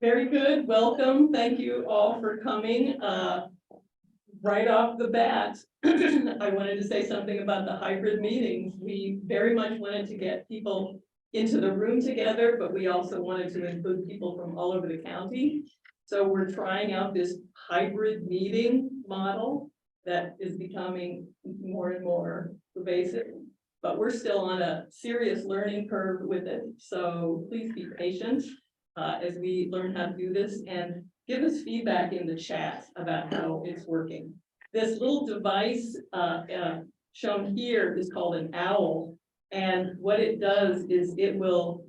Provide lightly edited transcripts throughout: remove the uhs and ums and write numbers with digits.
Very good. Welcome. Thank you all for coming. Right off the bat, I wanted to say something about the hybrid meetings. We very much wanted to get people into the room together, but we also wanted to include people from all over the county. So we're trying out this hybrid meeting model that is becoming more and more pervasive, but we're still on a serious learning curve with it. So please be patient as we learn how to do this, and give us feedback in the chat about how it's working. This little device shown here is called an owl, and what it does is it will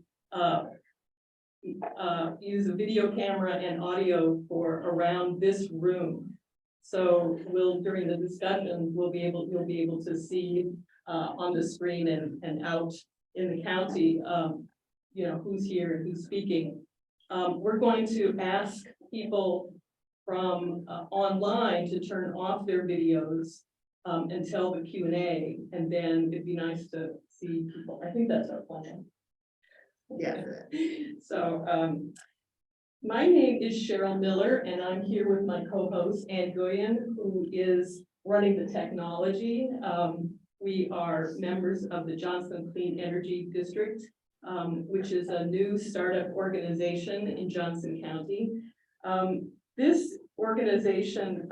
use a video camera and audio for around this room. So during the discussion, you'll be able to see on the screen and out in the county, who's here and who's speaking. We're going to ask people from online to turn off their videos until the Q&A, and then it'd be nice to see people. I think that's our plan. Yeah. So my name is Cheryl Miller, and I'm here with my co-host, Ann Goyen, who is running the technology. We are members of the Johnson Clean Energy District, which is a new startup organization in Johnson County. This organization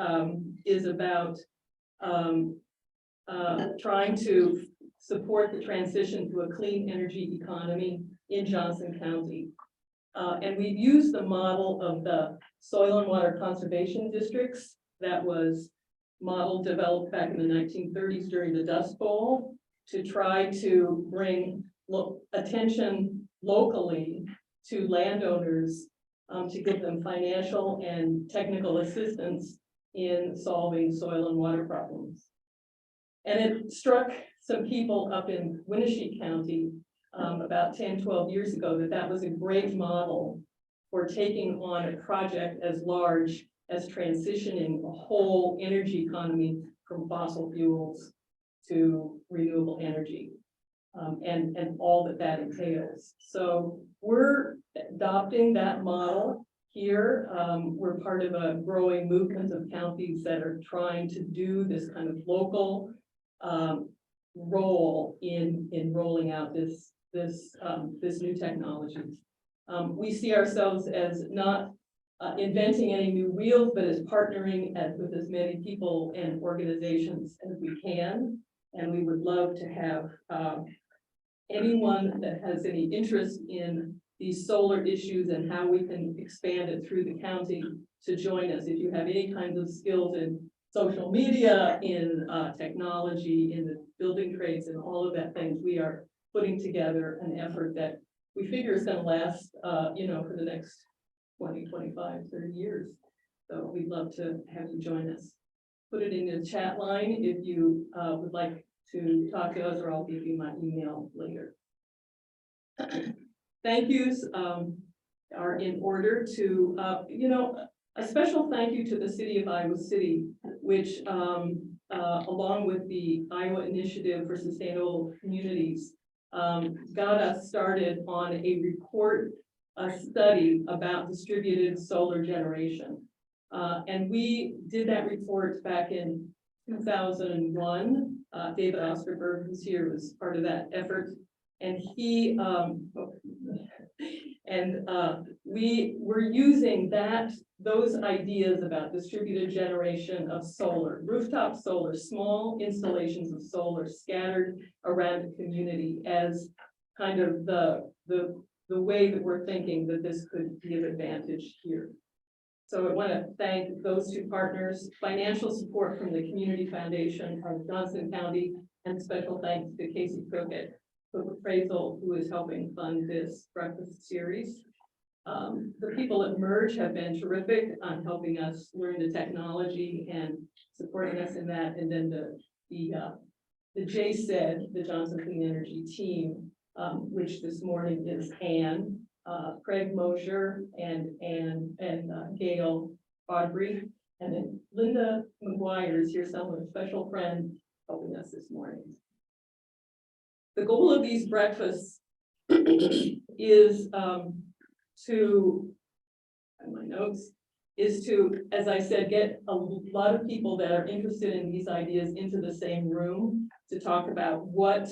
is about trying to support the transition to a clean energy economy in Johnson County. And we've used the model of the soil and water conservation districts that was developed back in the 1930s during the Dust Bowl to try to bring attention locally to landowners to give them financial and technical assistance in solving soil and water problems. And it struck some people up in Winnebago County about 10, 12 years ago that was a great model for taking on a project as large as transitioning a whole energy economy from fossil fuels to renewable energy. And all that entails. So we're adopting that model here. We're part of a growing movement of counties that are trying to do this kind of local role in rolling out this new technology. We see ourselves as not inventing any new wheels, but as partnering with as many people and organizations as we can. And we would love to have anyone that has any interest in these solar issues and how we can expand it through the county to join us. If you have any kinds of skills in social media, in technology, in the building trades, and all of that things, we are putting together an effort that we figure is going to last, for the next 20, 25, 30 years. So we'd love to have you join us. Put it in the chat line if you would like to talk to us, or I'll give you my email later. Thank yous are in order to, a special thank you to the city of Iowa City, which along with the Iowa Initiative for Sustainable Communities, got us started on a study about distributed solar generation. And we did that report back in 2001. David Osterberg, who's here, was part of that effort. And we were using those ideas about distributed generation of solar, rooftop solar, small installations of solar scattered around the community as kind of the way that we're thinking that this could be of advantage here. So I want to thank those two partners, financial support from the Community Foundation of Johnson County, and special thanks to Casey Cook at Appraisal, who is helping fund this breakfast series. The people at Merge have been terrific on helping us learn the technology and supporting us in that. And then the JCED, the Johnson Clean Energy team, which this morning is Ann, Craig Mosher, and Gail Audrey, and then Linda McGuire is here, someone, a special friend helping us this morning. The goal of these breakfasts is to and my notes, is to, as I said, get a lot of people that are interested in these ideas into the same room to talk about what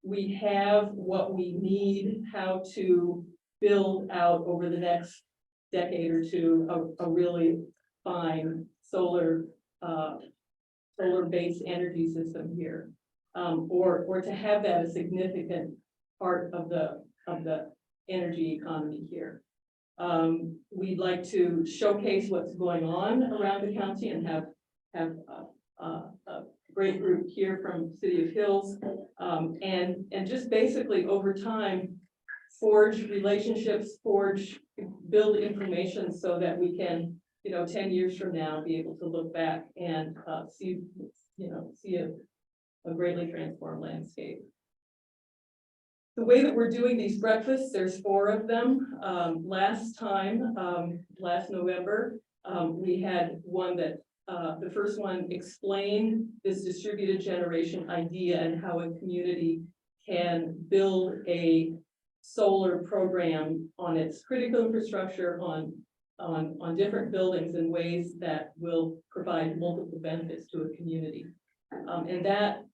we have, what we need, how to build out over the next decade or two a really fine solar-based energy system here, or to have that a significant part of the energy economy here. We'd like to showcase what's going on around the county and have a great group here from City of Hills, and just basically over time forge relationships, build information so that we can, 10 years from now, be able to look back and see a greatly transformed landscape. The way that we're doing these breakfasts, there's 4 of them. Last November, we had one that the first one explained this distributed generation idea and how a community can build a solar program on its critical infrastructure, on different buildings in ways that will provide multiple benefits to a community. And that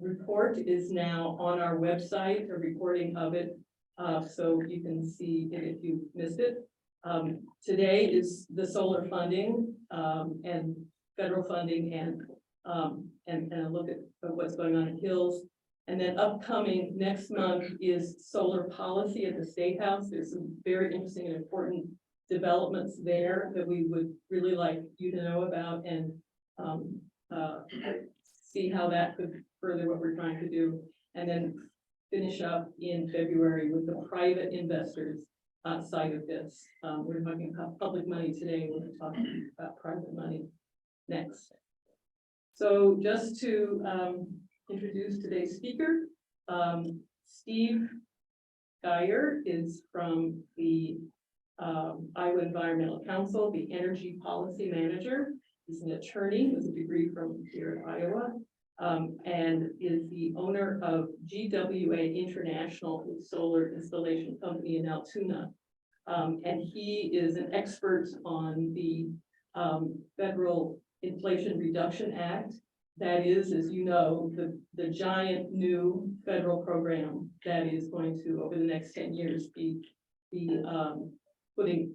report is now on our website, a recording of it, so you can see it if you missed it. Today is the solar funding and federal funding and a look at what's going on in Hills. And then upcoming next month is solar policy at the State House. There's some very interesting and important developments there that we would really like you to know about and see how that could further what we're trying to do. And then finish up in February with the private investors side of this. We're talking about public money today. We're talking about private money next. So just to introduce today's speaker, Steve Geyer is from the Iowa Environmental Council, the Energy Policy Manager. He's an attorney with a degree from here in Iowa, and is the owner of GWA International Solar Installation Company in Altoona. And he is an expert on the Federal Inflation Reduction Act. That is, as you know, the giant new federal program that is going to, over the next 10 years, be putting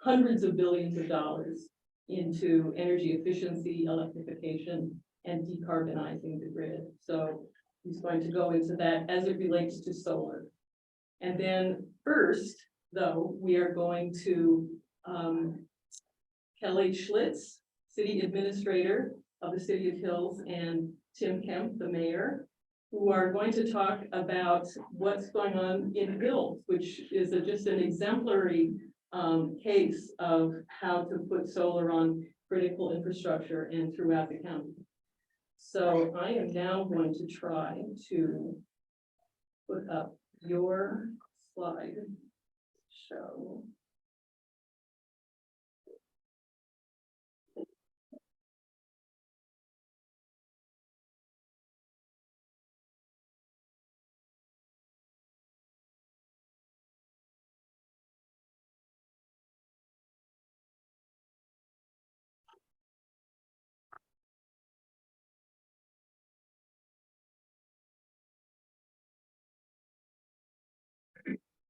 hundreds of billions of dollars into energy efficiency, electrification, and decarbonizing the grid. So he's going to go into that as it relates to solar. And then first, though, we are going to Kelley Schlitz, City Administrator of the City of Hills, and Tim Kemp, the Mayor, who are going to talk about what's going on in Hills, which is just an exemplary case of how to put solar on critical infrastructure and throughout the county. So I am now going to try to put up your slide show.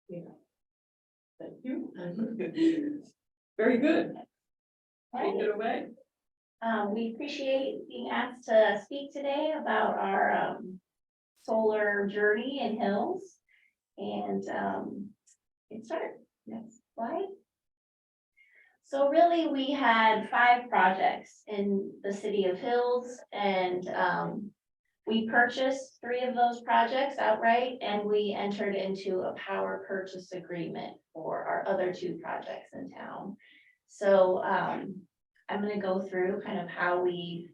Yeah. Thank you. Very good. Take it away. We appreciate being asked to speak today about our solar journey in Hills. And get started. Next slide. So really, we had 5 projects in the City of Hills, and we purchased 3 of those projects outright, and we entered into a power purchase agreement for our other 2 projects in town. So I'm going to go through kind of how we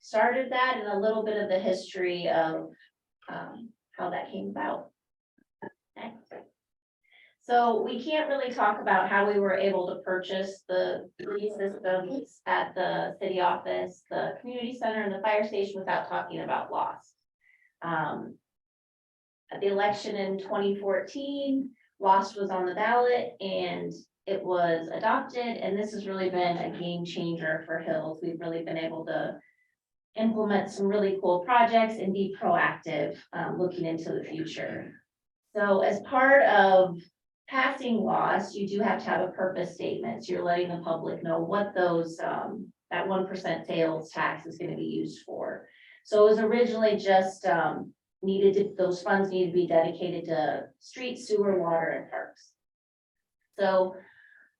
started that and a little bit of the history of how that came about. Next. So we can't really talk about how we were able to purchase the 3 systems at the city office, the community center, and the fire station without talking about loss. At the election in 2014, loss was on the ballot, and it was adopted, and this has really been a game changer for Hills. We've really been able to implement some really cool projects and be proactive, looking into the future. So as part of passing laws, you do have to have a purpose statement. So you're letting the public know what those, that 1% sales tax is gonna be used for. So it was originally just, those funds needed to be dedicated to street, sewer, water, and parks. So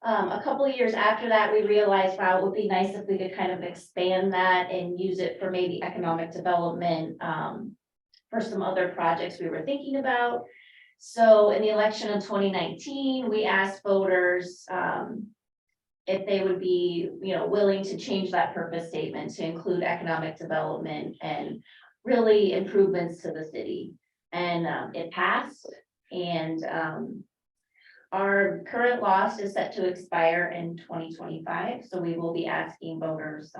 a couple of years after that, we realized, wow, it would be nice if we could kind of expand that and use it for maybe economic development, for some other projects we were thinking about. So in the election of 2019, we asked voters, if they would be, willing to change that purpose statement to include economic development and really improvements to the city. And it passed, and our current loss is set to expire in 2025, so we will be asking voters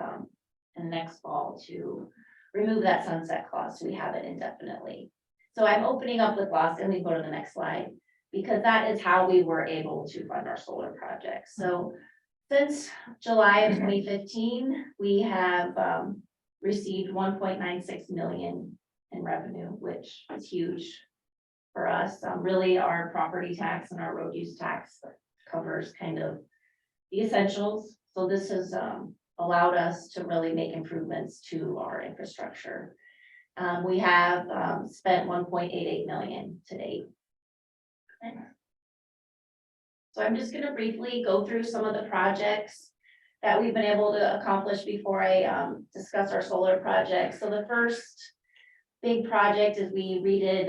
in the next fall to remove that sunset clause, so we have it indefinitely. So I'm opening up with loss, and we go to the next slide, because that is how we were able to fund our solar projects. So since July of 2015, we have received 1.96 million in revenue, which is huge for us. Really, our property tax and our road use tax covers kind of the essentials. So this has allowed us to really make improvements to our infrastructure. We have spent 1.88 million to date. So I'm just going to briefly go through some of the projects that we've been able to accomplish before I discuss our solar project. So the first big project is we redid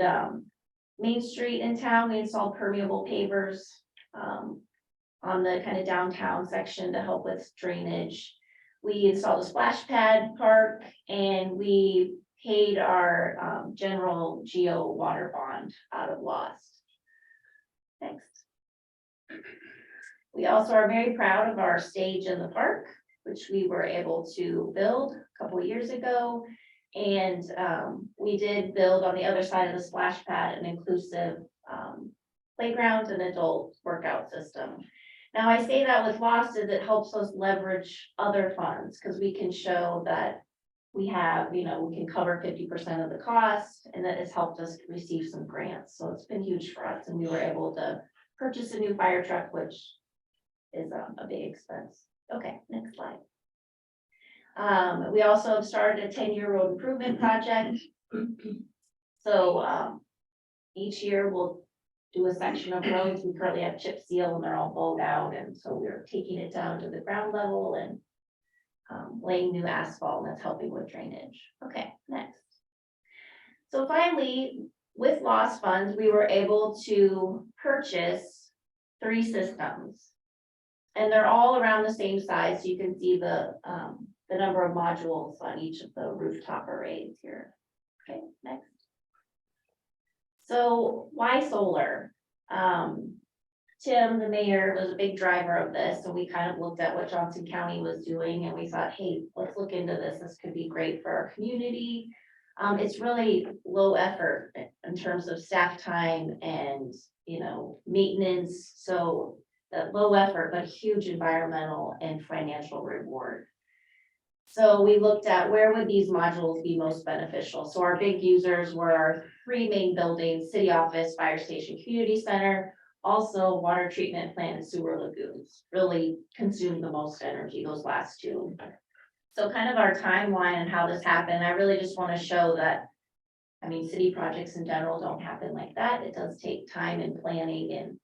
Main Street in town. We installed permeable pavers on the kind of downtown section to help with drainage. We installed a splash pad park, and we paid our general geo water bond out of loss. Next. We also are very proud of our stage in the park, which we were able to build a couple of years ago. And we did build on the other side of the splash pad an inclusive playground and adult workout system. Now I say that with loss is it helps us leverage other funds, because we can show that we have, we can cover 50% of the cost, and that has helped us receive some grants. So it's been huge for us, and we were able to purchase a new fire truck, which is a big expense. Okay, next slide. We also have started a 10-year road improvement project. So each year we'll do a section of roads. We currently have chip seal, and they're all bowed out, and so we're taking it down to the ground level and laying new asphalt, and that's helping with drainage. Okay, next. So finally, with loss funds, we were able to purchase 3 systems, and they're all around the same size. So you can see the number of modules on each of the rooftop arrays here. Okay, next. So why solar? Tim, the mayor, was a big driver of this, and we kind of looked at what Johnson County was doing, and we thought, hey, let's look into this. This could be great for our community. It's really low effort in terms of staff time and, maintenance. So low effort, but huge environmental and financial reward. So we looked at where would these modules be most beneficial. So our big users were our 3 main buildings: city office, fire station, community center, also water treatment plant and sewer lagoons. Really consumed the most energy, those last 2. So kind of our timeline and how this happened, I really just want to show that, city projects in general don't happen like that. It does take time and planning.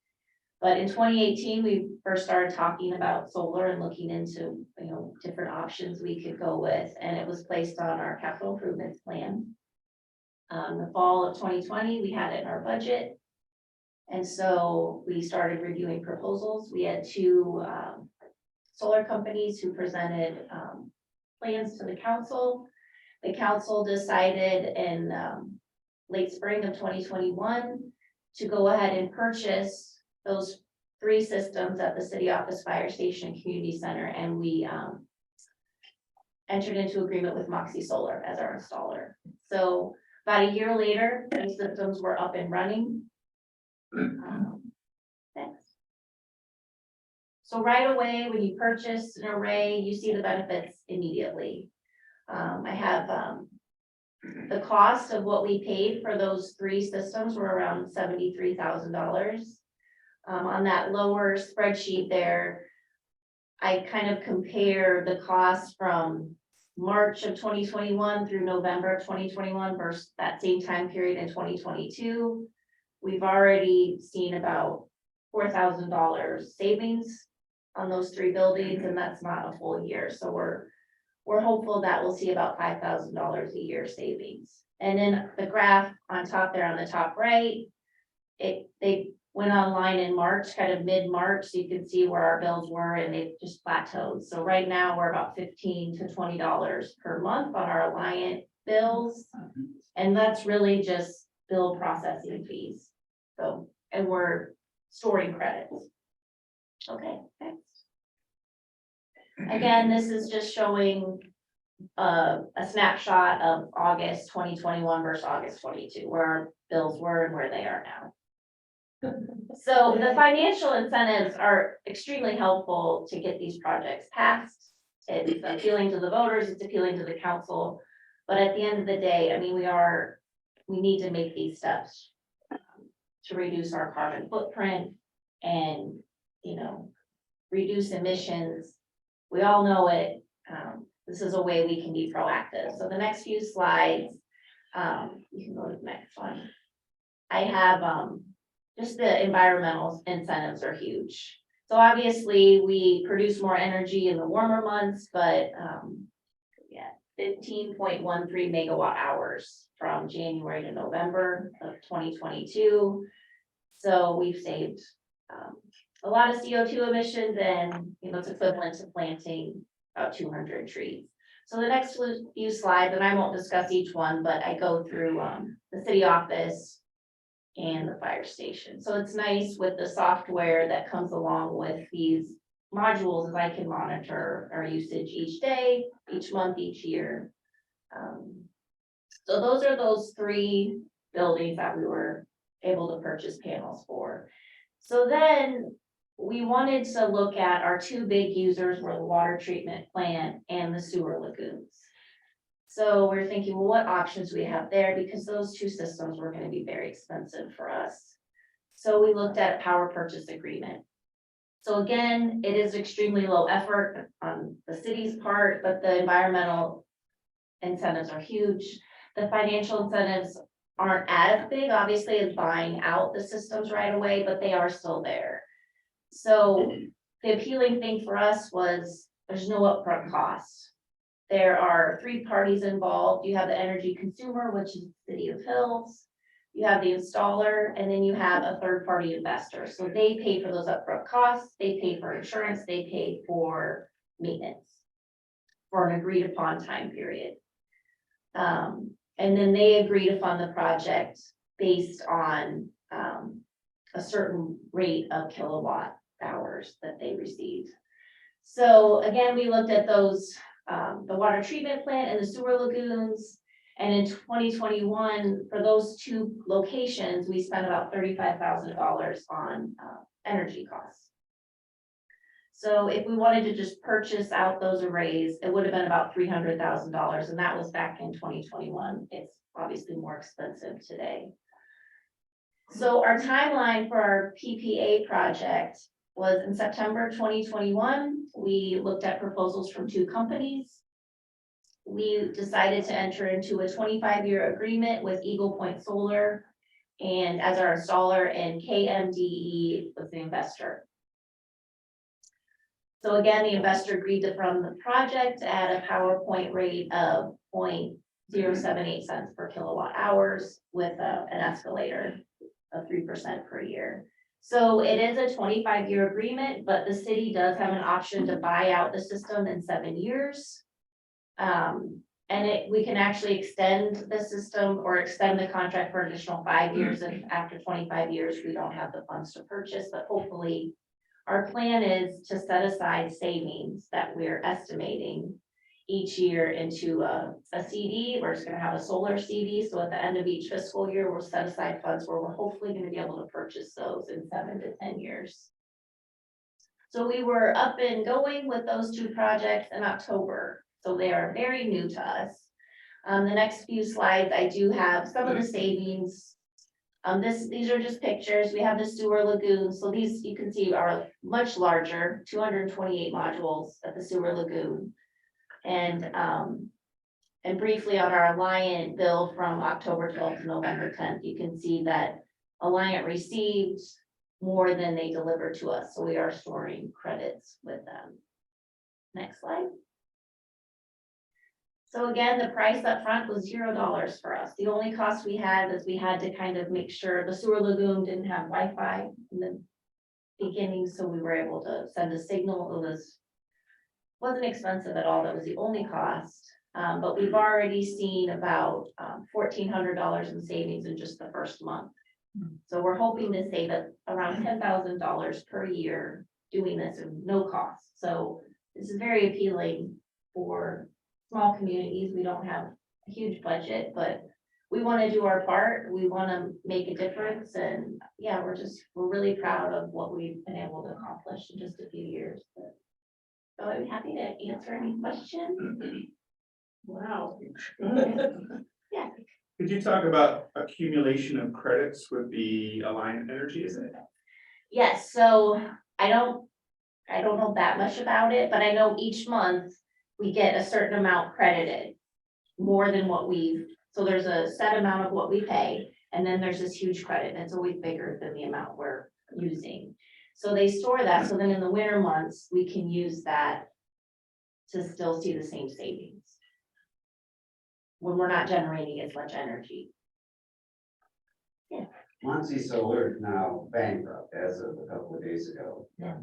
But in 2018, we first started talking about solar and looking into, different options we could go with, and it was placed on our capital improvements plan. The fall of 2020, we had it in our budget. And so we started reviewing proposals. We had 2 solar companies who presented plans to the council. The council decided in late spring of 2021 to go ahead and purchase those 3 systems at the city office, fire station, and community center, and we entered into agreement with Moxie Solar as our installer. So about a year later, these systems were up and running. Thanks. So right away, when you purchase an array, you see the benefits immediately. I have, the cost of what we paid for those 3 systems were around $73,000. On that lower spreadsheet there, I kind of compare the cost from March of 2021 through November of 2021 versus that same time period in 2022. We've already seen about $4,000 savings on those 3 buildings, and that's not a full year. So we're hopeful that we'll see about $5,000 a year savings. And then the graph on top there on the top right, they went online in March, kind of mid-March, so you can see where our bills were, and they've just plateaued. So right now, we're about $15 to $20 per month on our Alliant bills. And that's really just bill processing fees. So, and we're storing credits. Okay, next. Again, this is just showing a snapshot of August 2021 versus August 22, where our bills were and where they are now. So the financial incentives are extremely helpful to get these projects passed. It's appealing to the voters, it's appealing to the council. But at the end of the day, I mean, we need to make these steps to reduce our carbon footprint and, you know, reduce emissions. We all know it. This is a way we can be proactive. So the next few slides, you can go to the next one. I have just the environmental incentives are huge. So obviously we produce more energy in the warmer months, but 15.13 megawatt hours from January to November of 2022. So we've saved a lot of CO2 emissions, and you know, it's equivalent to planting about 200 trees. So the next few slides, and I won't discuss each one, but I go through the city office and the fire station. So it's nice with the software that comes along with these modules, as I can monitor our usage each day, each month, each year. So those are those 3 buildings that we were able to purchase panels for. So then we wanted to look at our 2 big users were the water treatment plant and the sewer lagoons. So we're thinking, well, what options do we have there? Because those 2 systems were going to be very expensive for us. So we looked at a power purchase agreement. So again, it is extremely low effort on the city's part, but the environmental incentives are huge. The financial incentives aren't as big, obviously, as buying out the systems right away, but they are still there. So the appealing thing for us was there's no upfront cost. There are 3 parties involved. You have the energy consumer, which is the City of Hills. You have the installer, and then you have a 3rd-party investor. So they pay for those upfront costs, they pay for insurance, they pay for maintenance for an agreed upon time period. And then they agree to fund the project based on a certain rate of kilowatt hours that they received. So again, we looked at those, the water treatment plant and the sewer lagoons. And in 2021, for those 2 locations, we spent about $35,000 on energy costs. So if we wanted to just purchase out those arrays, it would have been about $300,000, and that was back in 2021. It's obviously more expensive today. So our timeline for our PPA project was in September 2021. We looked at proposals from 2 companies. We decided to enter into a 25-year agreement with Eagle Point Solar and as our installer, and KMDE was the investor. So again, the investor agreed to fund the project at a PowerPoint rate of 0.078 cents per kilowatt hours with an escalator of 3% per year. So it is a 25-year agreement, but the city does have an option to buy out the system in 7 years. And we can actually extend the system or extend the contract for an additional 5 years if after 25 years we don't have the funds to purchase, but hopefully our plan is to set aside savings that we're estimating each year into a CD. We're just going to have a solar CD. So at the end of each fiscal year, we'll set aside funds where we're hopefully going to be able to purchase those in 7 to 10 years. So we were up and going with those two projects in October, so they are very new to us. The next few slides, I do have some of the savings. These are just pictures. We have the sewer lagoon, so these you can see are much larger, 228 modules at the sewer lagoon. And briefly on our Alliant bill from October 12th to November 10th, you can see that Alliant received more than they delivered to us, so we are storing credits with them. Next slide. So again, the price up front was $0 for us. The only cost we had is we had to kind of make sure the sewer lagoon didn't have Wi-Fi in the beginning, so we were able to send a signal. It wasn't expensive at all. That was the only cost. But we've already seen about $1,400 in savings in just the first month. So we're hoping to save around $10,000 per year doing this at no cost. So this is very appealing for small communities. We don't have a huge budget, but we want to do our part. We want to make a difference. And yeah, we're really proud of what we've been able to accomplish in just a few years. So I'm happy to answer any questions. Wow. Yeah. Could you talk about accumulation of credits with the Alliant Energy, is it? Yes, so I don't know that much about it, but I know each month we get a certain amount credited. More than what so there's a set amount of what we pay, and then there's this huge credit, and it's always bigger than the amount we're using. So they store that, so then in the winter months, we can use that to still see the same savings. When we're not generating as much energy. Muncie Solar is now bankrupt as of a couple of days ago. Yeah.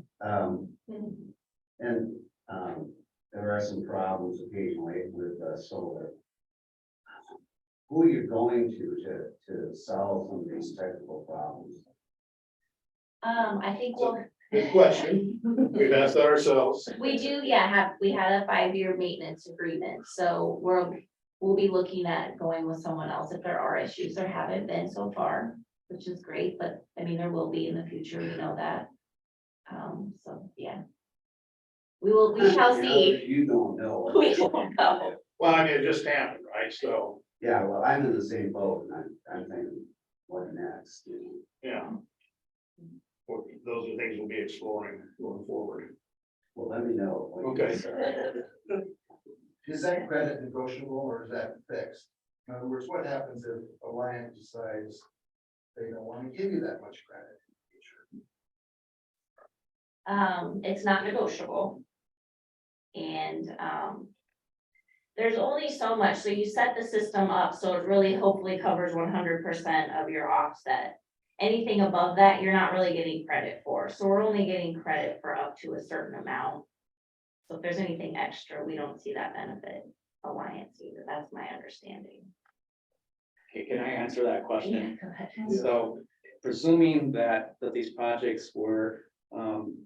And there are some problems occasionally with solar. Who are you going to solve some of these technical problems? I think Good question. We've asked that ourselves. we do, yeah, we had a 5-year maintenance agreement, so we'll be looking at going with someone else if there are issues. There haven't been so far, which is great, but I mean, there will be in the future, we know that. So, yeah. We shall see. You don't know. We don't know. Well, I mean, it just happened, right? So, Yeah, well, I'm in the same boat, and I'm thinking, what next? yeah. Well, those are things we'll be exploring going forward. Well, let me know. Okay. Is that credit negotiable or is that fixed? In other words, what happens if Alliant decides they don't want to give you that much credit? It's not negotiable. And, there's only so much, so you set the system up, so it really hopefully covers 100% of your offset. Anything above that, you're not really getting credit for, so we're only getting credit for up to a certain amount. So if there's anything extra, we don't see that benefit Alliance either, that's my understanding. Okay, can I answer that question? Go ahead. So presuming that these projects were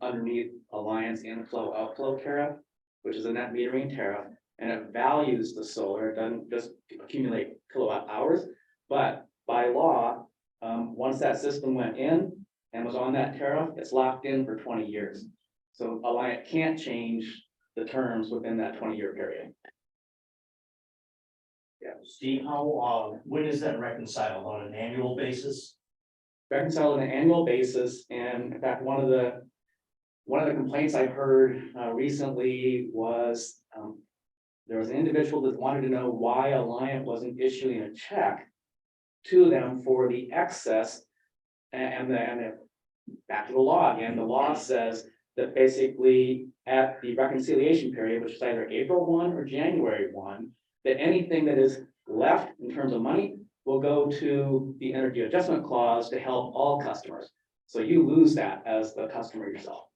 underneath Alliance inflow outflow tariff, which is a net metering tariff, and it values the solar, it doesn't just accumulate kilowatt hours, but by law, once that system went in and was on that tariff, it's locked in for 20 years. So Alliant can't change the terms within that 20-year period. Yeah, Steve, when is that reconciled, on an annual basis? Reconciled on an annual basis, and in fact, one of the complaints I heard recently was there was an individual that wanted to know why Alliant wasn't issuing a check to them for the excess, and back to the law again. The law says that basically at the reconciliation period, which is either April 1 or January 1, that anything that is left in terms of money will go to the energy adjustment clause to help all customers. So you lose that as the customer yourself.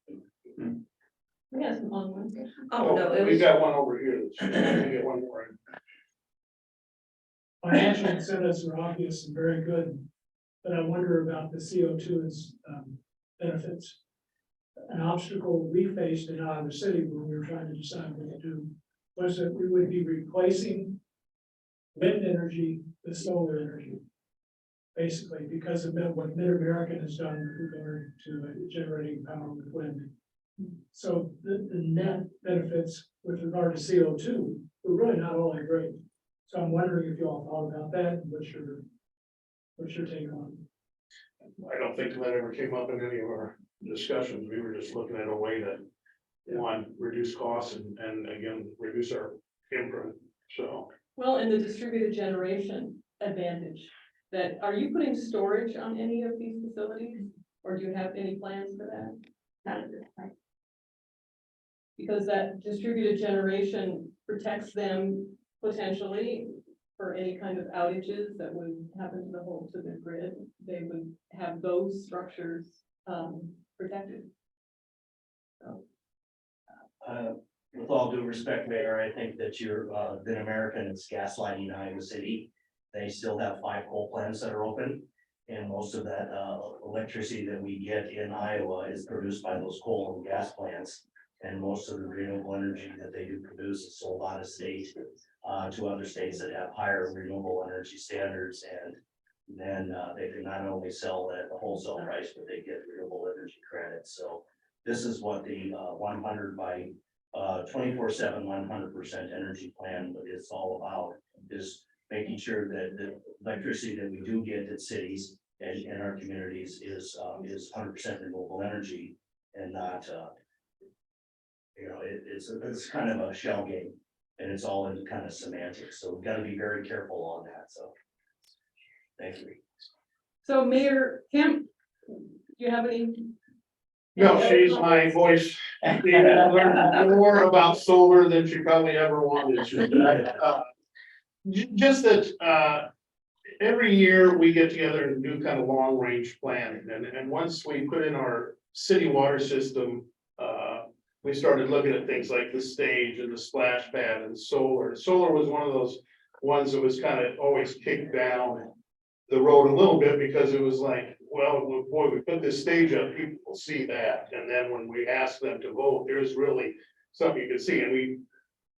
We have some online. Oh, no, it We've was. got one over here. We'll get one more. Financial incentives are obvious and very good, but I wonder about the CO2's benefits. An obstacle we faced in our city when we were trying to decide what to do was that we would be replacing wind energy with solar energy. Basically, because of what Mid-American has done with regard to generating power with wind. So the net benefits with regard to CO2 were really not all that great. So I'm wondering if you all thought about that, and what's your take on it? I don't think that ever came up in any of our discussions. We were just looking at a way to, one, reduce costs and again, reduce our imprint, so. Well, and the distributed generation advantage, that, are you putting storage on any of these facilities? Or do you have any plans for that? Not at this point. Because that distributed generation protects them potentially for any kind of outages that would happen to the whole, to the grid. They would have those structures protected. With all due respect, Mayor, I think that you're, Mid American is gaslighting Iowa City. They still have 5 coal plants that are open. And most of that, electricity that we get in Iowa is produced by those coal and gas plants. And most of the renewable energy that they do produce is sold out of state, to other states that have higher renewable energy standards. And then, they can not only sell at the wholesale price, but they get renewable energy credits. So this is what the, 100 by 24/7, 100% energy plan is all about, is making sure that the electricity that we do get at cities and in our communities is 100% renewable energy and not, it's kind of a shell game and it's all in kind of semantics. So we've got to be very careful on that. So thank you. So Mayor Kemp, do you have any? No, she's my voice. She has learned more about solar than she probably ever wanted to. Just that, every year we get together and do kind of long range planning, and once we put in our city water system, we started looking at things like the stage and the splash pad and solar. Solar was one of those ones that was kind of always kicked down the road a little bit because it was like, well, boy, we put this stage up, people will see that. And then when we ask them to vote, there's really something you can see. And we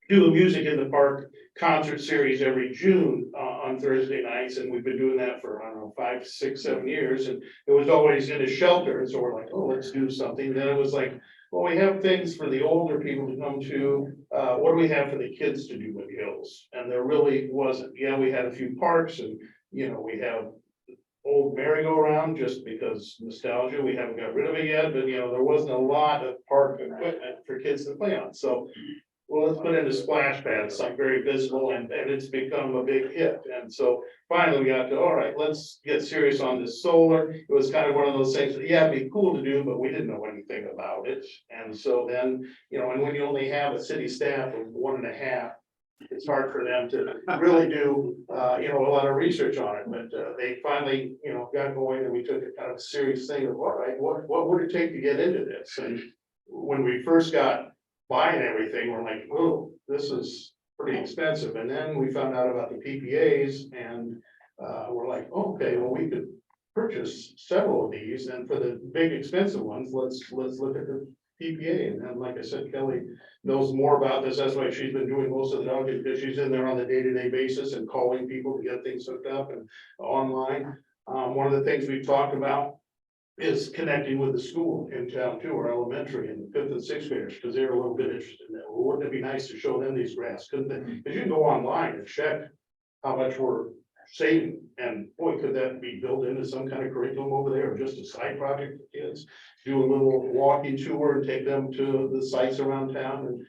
do a music in the park concert series every June on Thursday nights. And we've been doing that for, I don't know, 5, 6, 7 years. And it was always in a shelter. And so we're like, oh, let's do something. Then it was like, well, we have things for the older people to come to. What do we have for the kids to do with Hills? And there really wasn't. Yeah, we had a few parks and, we have old merry-go-round just because nostalgia, we haven't got rid of it yet, but there wasn't a lot of park equipment for kids to play on, so. Well, let's put in a splash pad, something very visible, and it's become a big hit, and so finally we got to, all right, let's get serious on this solar. It was kind of one of those things, that, yeah, it'd be cool to do, but we didn't know anything about it, and so then, and when you only have a city staff of 1.5, it's hard for them to really do, a lot of research on it, but they finally, got going and we took a kind of serious thing of, all right, what would it take to get into this? And when we first got buying everything, we're like, oh, this is pretty expensive. And then we found out about the PPAs and we're like, okay, well, we could purchase several of these. And for the big expensive ones, let's look at the PPA. And then, like I said, Kelley knows more about this. That's why she's been doing most of the dogging, because she's in there on the day-to-day basis and calling people to get things hooked up and online. One of the things we've talked about is connecting with the school in town too, or elementary and 5th and 6th graders, because they're a little bit interested in that. Well, wouldn't it be nice to show them these graphs? Couldn't they? Because you can go online and check how much we're saving, and boy, could that be built into some kind of curriculum over there, or just a side project for kids? Do a little walking tour and take them to the sites around town, and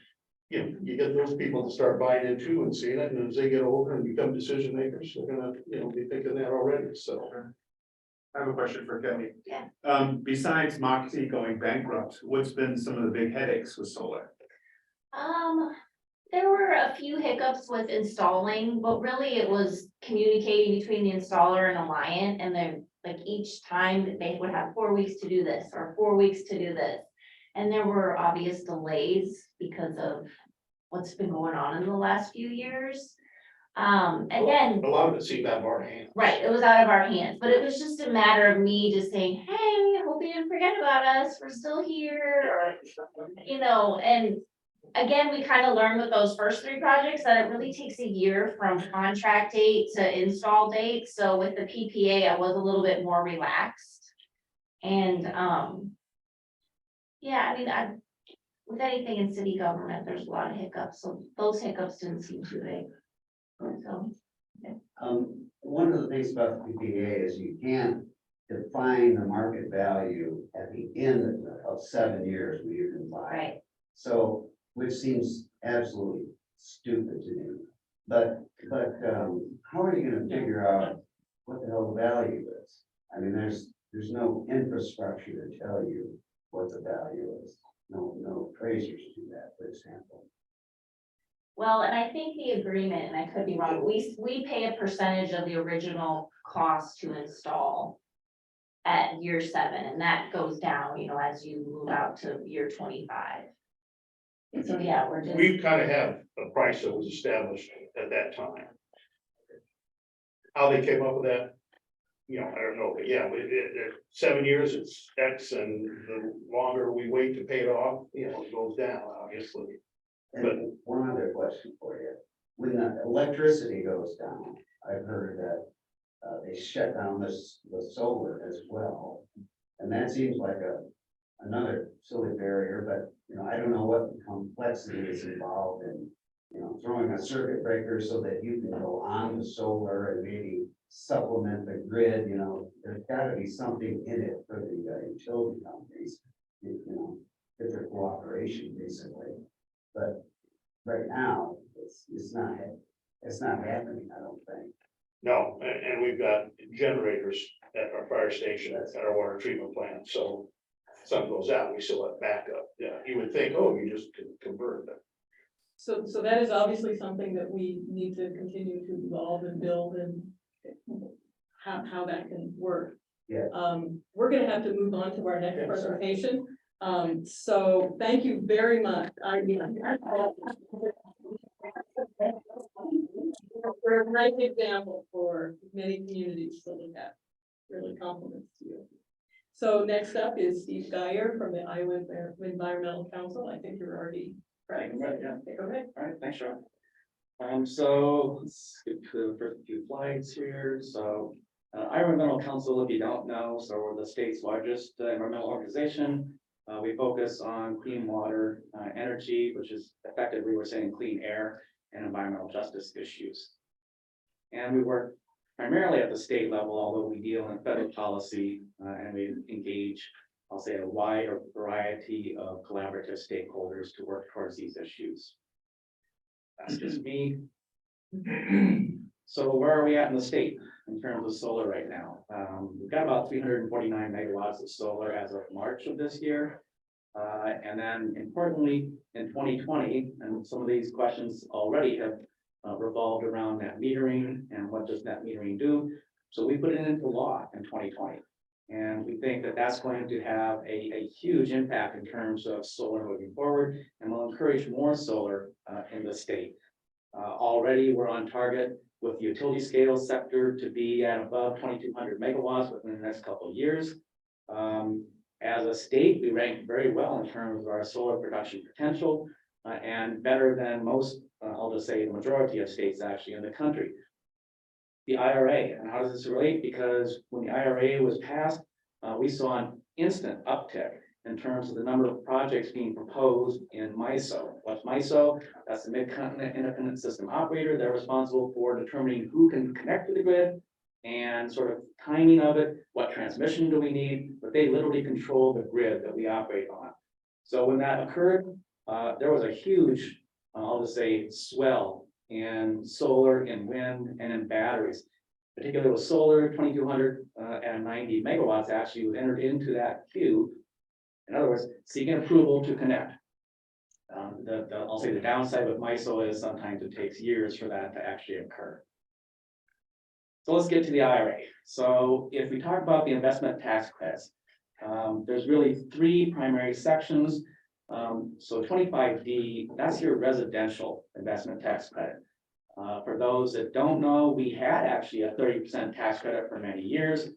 you get those people to start buying in too and seeing it, and as they get older and become decision makers, they're gonna, be thinking that already, so. I have a question for Kelley. Yeah. Besides Moxie going bankrupt, what's been some of the big headaches with solar? There were a few hiccups with installing, but really it was communicating between the installer and Alliant, and then like each time they would have 4 weeks to do this or 4 weeks to do this. And there were obvious delays because of what's been going on in the last few years. Again, A lot of it seemed out of our hands. right, it was out of our hands, but it was just a matter of me just saying, hey, I hope you didn't forget about us, we're still here, or, and again, we kind of learned with those first 3 projects that it really takes a year from contract date to install date. So with the PPA, I was a little bit more relaxed. And, yeah, I mean, with anything in city government, there's a lot of hiccups, so those hiccups didn't seem too big. So, One of the things about the PPA is you can't define the market value at the end of 7 years when you can buy. right, So, which seems absolutely stupid to me. But, how are you gonna figure out what the hell the value is? I mean, there's no infrastructure to tell you what the value is. No appraisers do that, for example. well, and I think the agreement, and I could be wrong, we pay a percentage of the original cost to install at year 7, and that goes down, you know, as you move out to year 25. So, yeah, we're just. We kind of have a price that was established at that time. How they came up with that, you know, I don't know, but yeah, 7 years, it's X, and the longer we wait to pay it off, you know, it goes down, obviously. And one other question for you. When the electricity goes down, I've heard that they shut down the solar as well. And that seems like another silly barrier, but, you know, I don't know what the complexity is involved in, you know, throwing a circuit breaker so that you can go on the solar and maybe supplement the grid, you know, there's gotta be something in it for the utility companies, you know, get their cooperation basically. But right now, it's not happening, I don't think. No, and we've got generators at our fire station, at our water treatment plant, so something goes out, we still have backup. Yeah, you would think, oh, you just can convert that. So that is obviously something that we need to continue to evolve and build and how that can work. Yeah. We're gonna have to move on to our next presentation. So thank you very much. We're a great example for many communities to look at. Really compliments to you. So next up is Steve Geyer from the Iowa Environmental Council. I think you're already right. Right, yeah. Okay, go ahead. All right, thanks, Sean. So let's skip to the first few slides here. So Iowa Environmental Council, if you don't know, so we're the state's largest environmental organization. We focus on clean water, energy, which is effectively we're saying clean air, and environmental justice issues. And we work primarily at the state level, although we deal in federal policy and we engage, I'll say, a wide variety of collaborative stakeholders to work towards these issues. That's just me. So where are we at in the state in terms of solar right now? We've got about 349 megawatts of solar as of March of this year. And then importantly, in 2020, and some of these questions already have revolved around net metering and what does net metering do? So we put it into law in 2020. And we think that that's going to have a huge impact in terms of solar moving forward, and will encourage more solar in the state. Already we're on target with the utility scale sector to be at above 2,200 megawatts within the next couple of years. As a state, we rank very well in terms of our solar production potential and better than most, I'll just say the majority of states actually in the country. The IRA, and how does this relate? Because when the IRA was passed, we saw an instant uptick in terms of the number of projects being proposed in MISO. What's MISO? That's the Mid-Continent Independent System Operator. They're responsible for determining who can connect to the grid and sort of timing of it, what transmission do we need, but they literally control the grid that we operate on. So when that occurred, there was a huge, I'll just say, swell in solar, in wind, and in batteries. Particularly with solar, 2,290 megawatts actually was entered into that queue. In other words, seeking approval to connect. I'll say the downside with MISO is sometimes it takes years for that to actually occur. So let's get to the IRA. So if we talk about the investment tax credits, there's really three primary sections. So 25D, that's your residential investment tax credit. For those that don't know, we had actually a 30% tax credit for many years.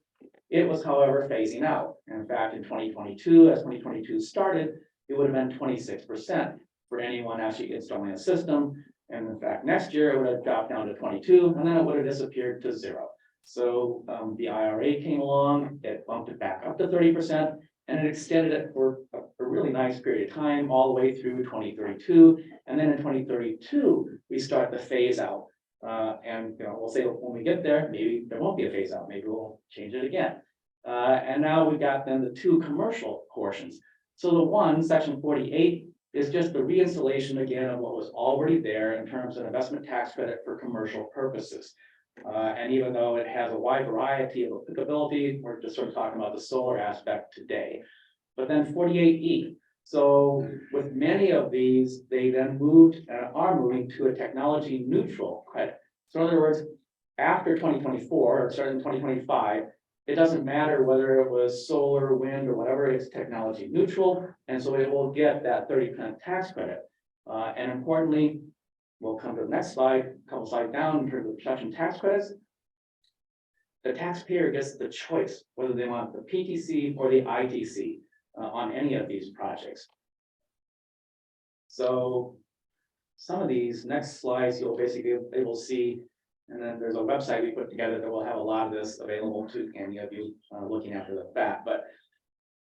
It was, however, phasing out. In fact, in 2022, as 2022 started, it would have been 26% for anyone actually installing a system. And in fact, next year it would have dropped down to 22, and then it would have disappeared to 0. So the IRA came along, it bumped it back up to 30%, and it extended it for a really nice period of time, all the way through 2032. And then in 2032, we start the phase out. And, you know, we'll say when we get there, maybe there won't be a phase out, maybe we'll change it again. And now we've got then the two commercial portions. So the one, section 48, is just the reinstallation again of what was already there in terms of investment tax credit for commercial purposes. And even though it has a wide variety of applicability, we're just sort of talking about the solar aspect today. But then 48E. So with many of these, they then moved and are moving to a technology neutral credit. So in other words, after 2024 or starting in 2025, it doesn't matter whether it was solar, wind, or whatever, it's technology neutral. And so it will get that 30% tax credit. And importantly, we'll come to the next slide, a couple slides down in terms of production tax credits. The taxpayer gets the choice whether they want the PTC or the ITC on any of these projects. So some of these next slides, you'll basically be able to see, and then there's a website we put together that will have a lot of this available to any of you looking after the fact. But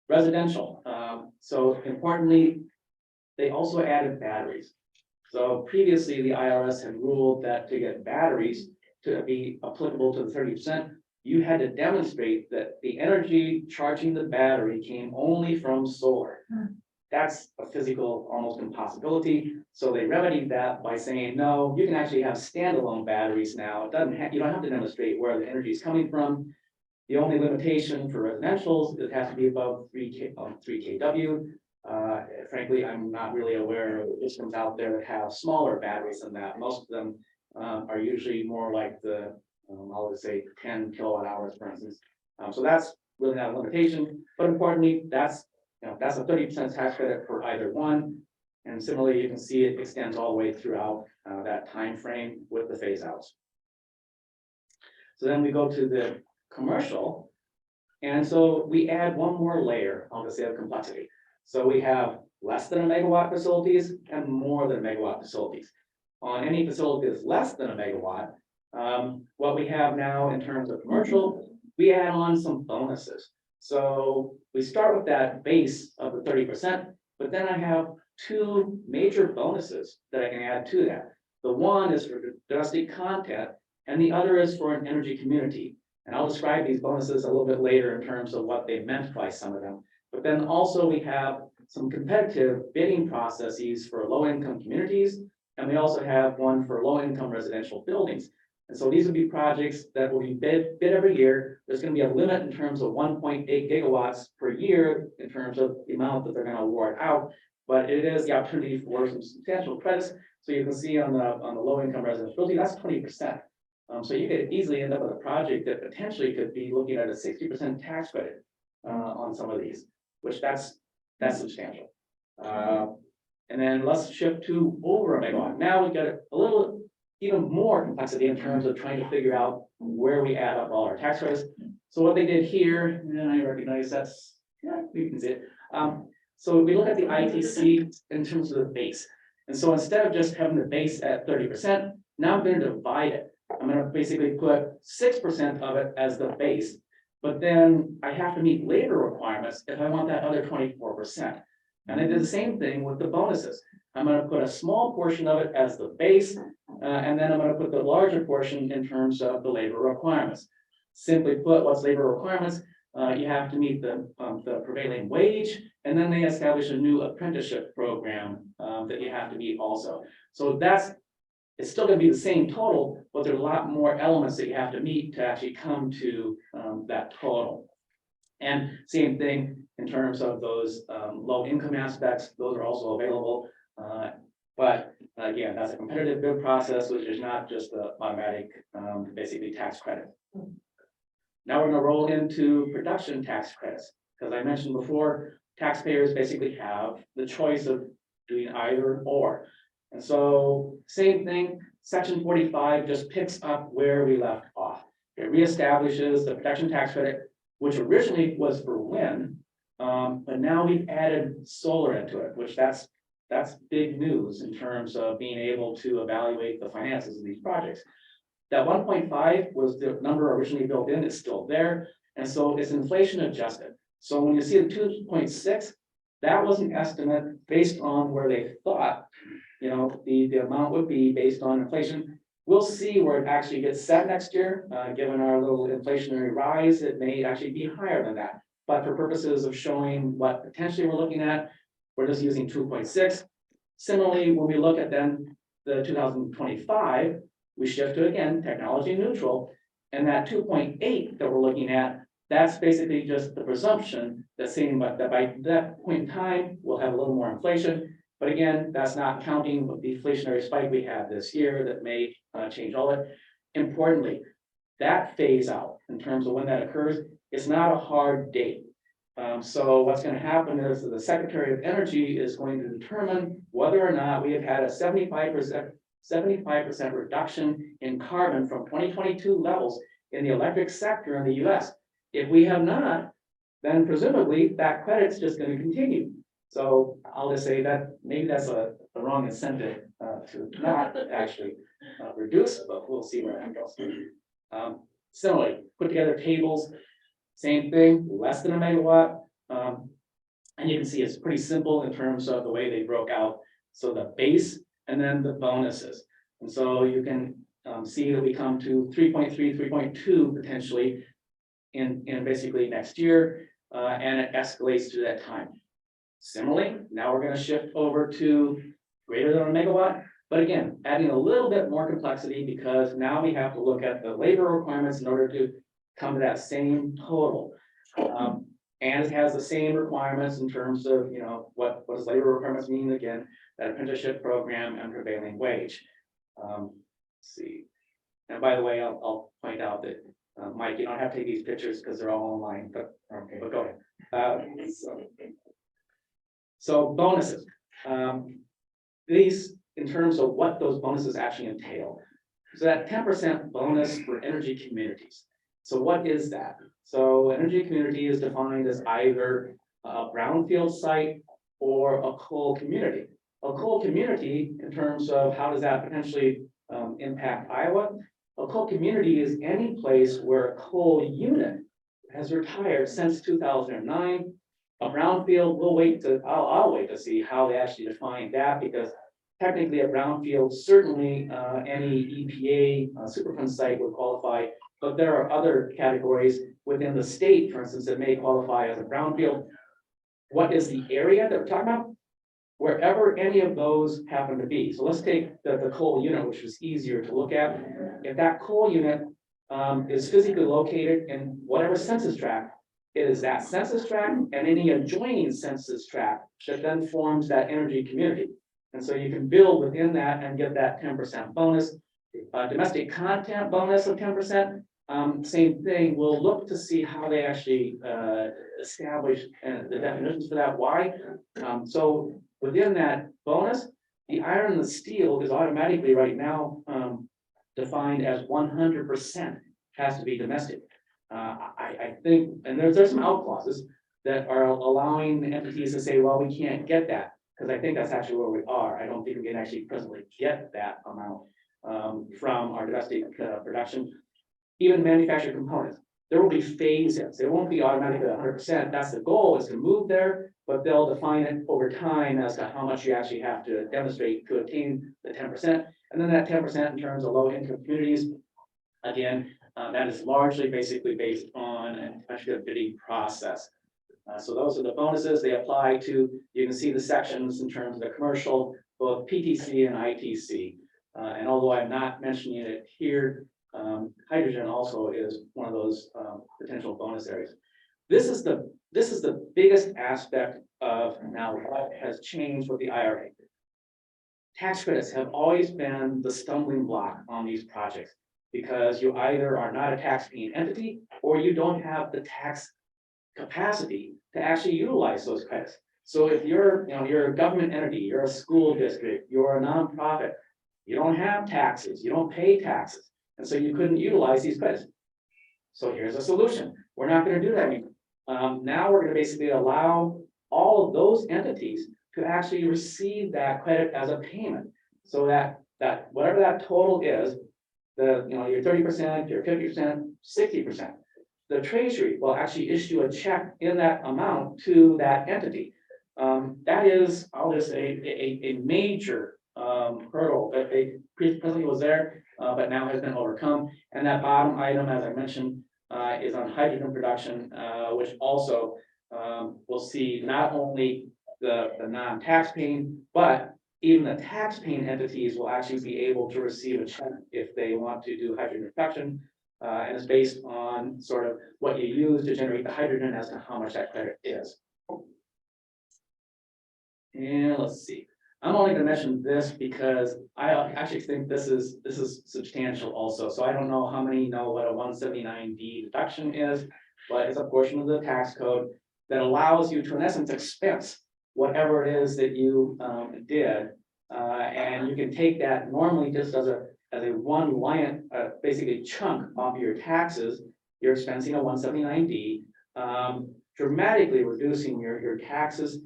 residential, so importantly, they also added batteries. So previously, the IRS had ruled that to get batteries to be applicable to the 30%, you had to demonstrate that the energy charging the battery came only from solar. That's a physical almost impossibility. So they remedied that by saying, no, you can actually have standalone batteries now. It doesn't you don't have to demonstrate where the energy is coming from. The only limitation for residentials, it has to be above 3 kW. Frankly, I'm not really aware of systems out there that have smaller batteries than that. Most of them are usually more like the, I would say 10 kilowatt hours, for instance. So that's really not a limitation, but importantly, that's a 30% tax credit for either one. And similarly, you can see it extends all the way throughout that time frame with the phase outs. So then we go to the commercial. And so we add one more layer, I'll just say, of complexity. So we have less than a megawatt facilities and more than a megawatt facilities. On any facility that's less than a megawatt, what we have now in terms of commercial, we add on some bonuses. So we start with that base of the 30%, but then I have two major bonuses that I can add to that. The one is for domestic content, and the other is for an energy community. And I'll describe these bonuses a little bit later in terms of what they meant by some of them. But then also we have some competitive bidding processes for low-income communities, and we also have one for low-income residential buildings. And so these would be projects that will be bid every year. There's going to be a limit in terms of 1.8 gigawatts per year in terms of the amount that they're going to award out. But it is the opportunity for some substantial credits. So you can see on the low-income residential building, that's 20%. So you could easily end up with a project that potentially could be looking at a 60% tax credit on some of these, which that's substantial. And then let's shift to over a megawatt. Now we've got a little even more complexity in terms of trying to figure out where we add up all our tax credits. So what they did here, and I recognize that's, yeah, you can see it. So we look at the ITC in terms of the base. And so instead of just having the base at 30%, now I'm going to divide it. I'm going to basically put 6% of it as the base, but then I have to meet labor requirements if I want that other 24%. And I did the same thing with the bonuses. I'm going to put a small portion of it as the base, and then I'm going to put the larger portion in terms of the labor requirements. Simply put, what's labor requirements? You have to meet the prevailing wage, and then they establish a new apprenticeship program that you have to meet also. So it's still going to be the same total, but there's a lot more elements that you have to meet to actually come to that total. And same thing in terms of those low income aspects, those are also available. But again, that's a competitive bid process, which is not just the automatic, basically tax credit. Now we're going to roll into production tax credits, because I mentioned before, taxpayers basically have the choice of doing either or. And so same thing, section 45 just picks up where we left off. It reestablishes the production tax credit, which originally was for wind, but now we've added solar into it, which that's big news in terms of being able to evaluate the finances of these projects. That 1.5 was the number originally built in, it's still there. And so it's inflation adjusted. So when you see the 2.6, that was an estimate based on where they thought, the amount would be based on inflation. We'll see where it actually gets set next year, given our little inflationary rise, it may actually be higher than that. But for purposes of showing what potentially we're looking at, we're just using 2.6. Similarly, when we look at then the 2025, we shift to, again, technology neutral. And that 2.8 that we're looking at, that's basically just the presumption that's saying that by that point in time, we'll have a little more inflation. But again, that's not counting the deflationary spike we had this year that may change all that. Importantly, that phase out in terms of when that occurs, it's not a hard date. So what's going to happen is the Secretary of Energy is going to determine whether or not we have had a 75% reduction in carbon from 2022 levels in the electric sector in the US. If we have not, then presumably that credit's just going to continue. So I'll just say that maybe that's a wrong incentive to not actually reduce, but we'll see where that goes. Similarly, put together tables, same thing, less than a megawatt. And you can see it's pretty simple in terms of the way they broke out. So the base and then the bonuses. And so you can see that we come to 3.3, 3.2 potentially in basically next year, and it escalates through that time. Similarly, now we're going to shift over to greater than a megawatt, but again, adding a little bit more complexity because now we have to look at the labor requirements in order to come to that same total. And it has the same requirements in terms of, what does labor requirements mean? Again, that apprenticeship program and prevailing wage. Let's see. And by the way, I'll point out that, Mike, you don't have to take these pictures because they're all online, but go ahead. So bonuses. These, in terms of what those bonuses actually entail. So that 10% bonus for energy communities. So what is that? So energy community is defined as either a brownfield site or a coal community. A coal community, in terms of how does that potentially impact Iowa? A coal community is any place where a coal unit has retired since 2009. A brownfield, I'll wait to see how they actually define that, because technically a brownfield, certainly any EPA Superfund site would qualify, but there are other categories within the state, for instance, that may qualify as a brownfield. What is the area that we're talking about? Wherever any of those happen to be. So let's take the coal unit, which is easier to look at. If that coal unit is physically located in whatever census tract, it is that census tract and any adjoining census tract that then forms that energy community. And so you can build within that and get that 10% bonus. Domestic content bonus of 10%. Same thing, we'll look to see how they actually establish the definitions for that. Why? So within that bonus, the iron and the steel is automatically right now defined as 100% has to be domestic. I think, and there's some out clauses that are allowing entities to say, well, we can't get that, because I think that's actually where we are. I don't think we can actually presently get that amount from our domestic production. Even manufactured components, there will be phases. It won't be automatically 100%. That's the goal, is to move there, but they'll define it over time as to how much you actually have to demonstrate to attain the 10%. And then that 10% in terms of low income communities, again, that is largely basically based on a competitive bidding process. So those are the bonuses they apply to. You can see the sections in terms of the commercial, both PTC and ITC. And although I'm not mentioning it here, hydrogen also is one of those potential bonus areas. This is the biggest aspect of now what has changed with the IRA. Tax credits have always been the stumbling block on these projects, because you either are not a tax-paying entity or you don't have the tax capacity to actually utilize those credits. So if you're a government entity, you're a school district, you're a nonprofit, you don't have taxes, you don't pay taxes. And so you couldn't utilize these credits. So here's a solution. We're not going to do that anymore. Now we're going to basically allow all of those entities to actually receive that credit as a payment. So that whatever that total is, your 30%, your 50%, 60%, the treasury will actually issue a check in that amount to that entity. That is, I'll just say, a major hurdle that they presently was there, but now has been overcome. And that bottom item, as I mentioned, is on hydrogen production, which also will see not only the non-tax paying, but even the tax paying entities will actually be able to receive a check if they want to do hydrogen production. And it's based on sort of what you use to generate the hydrogen as to how much that credit is. And let's see, I'm only gonna mention this because I actually think this is substantial also. So I don't know how many know what a 179D deduction is, but it's a portion of the tax code that allows you to, in essence, expense whatever it is that you did. And you can take that normally just as a one line, basically chunk off your taxes. You're expensing a 179D, dramatically reducing your taxes.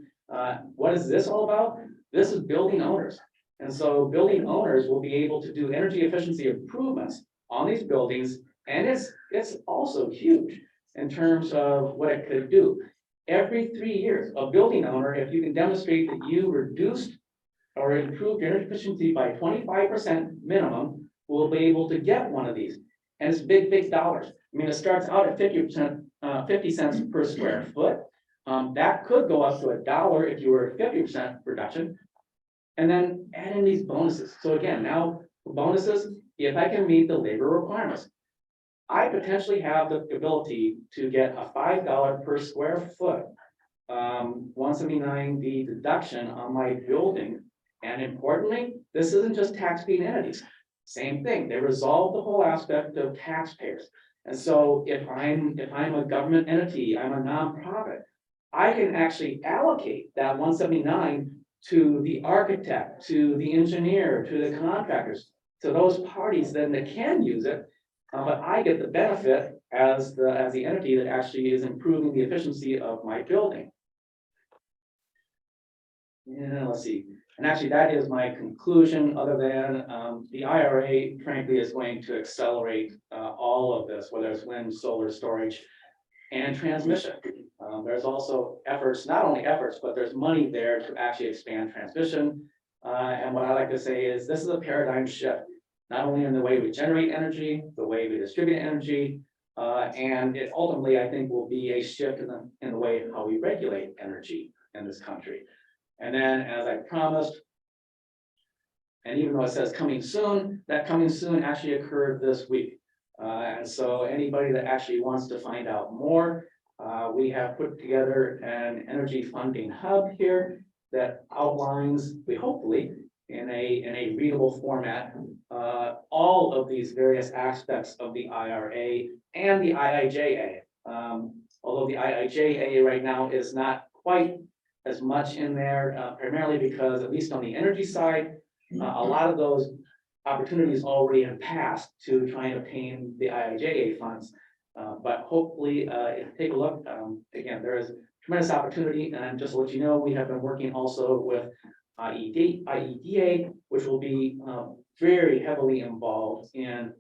What is this all about? This is building owners. And so building owners will be able to do energy efficiency improvements on these buildings. And it's also huge in terms of what it could do. Every 3 years, a building owner, if you can demonstrate that you reduced or improved your energy efficiency by 25% minimum, will be able to get one of these. And it's big dollars. I mean, it starts out at 50%, 50 cents per square foot. That could go up to $1 if you were at 50% reduction. And then add in these bonuses. So again, now bonuses, if I can meet the labor requirements, I potentially have the ability to get a $5 per square foot 179D deduction on my building. And importantly, this isn't just tax paying entities. Same thing, they resolve the whole aspect of taxpayers. And so if I'm a government entity, I'm a nonprofit, I can actually allocate that 179 to the architect, to the engineer, to the contractors, to those parties then that can use it. But I get the benefit as the entity that actually is improving the efficiency of my building. Yeah, let's see. And actually, that is my conclusion, other than the IRA, frankly, is going to accelerate all of this, whether it's wind, solar, storage, and transmission. There's also efforts, not only efforts, but there's money there to actually expand transmission. And what I like to say is this is a paradigm shift, not only in the way we generate energy, the way we distribute energy, and it ultimately, I think, will be a shift in the way how we regulate energy in this country. And then, as I promised, and even though it says coming soon, that coming soon actually occurred this week. And so anybody that actually wants to find out more, we have put together an energy funding hub here that outlines, hopefully, in a readable format, all of these various aspects of the IRA and the IIJA. Although the IIJA right now is not quite as much in there, primarily because, at least on the energy side, a lot of those opportunities already have passed to try and obtain the IIJA funds. But hopefully, take a look. Again, there is tremendous opportunity, and just to let you know, we have been working also with IEDA, which will be very heavily involved in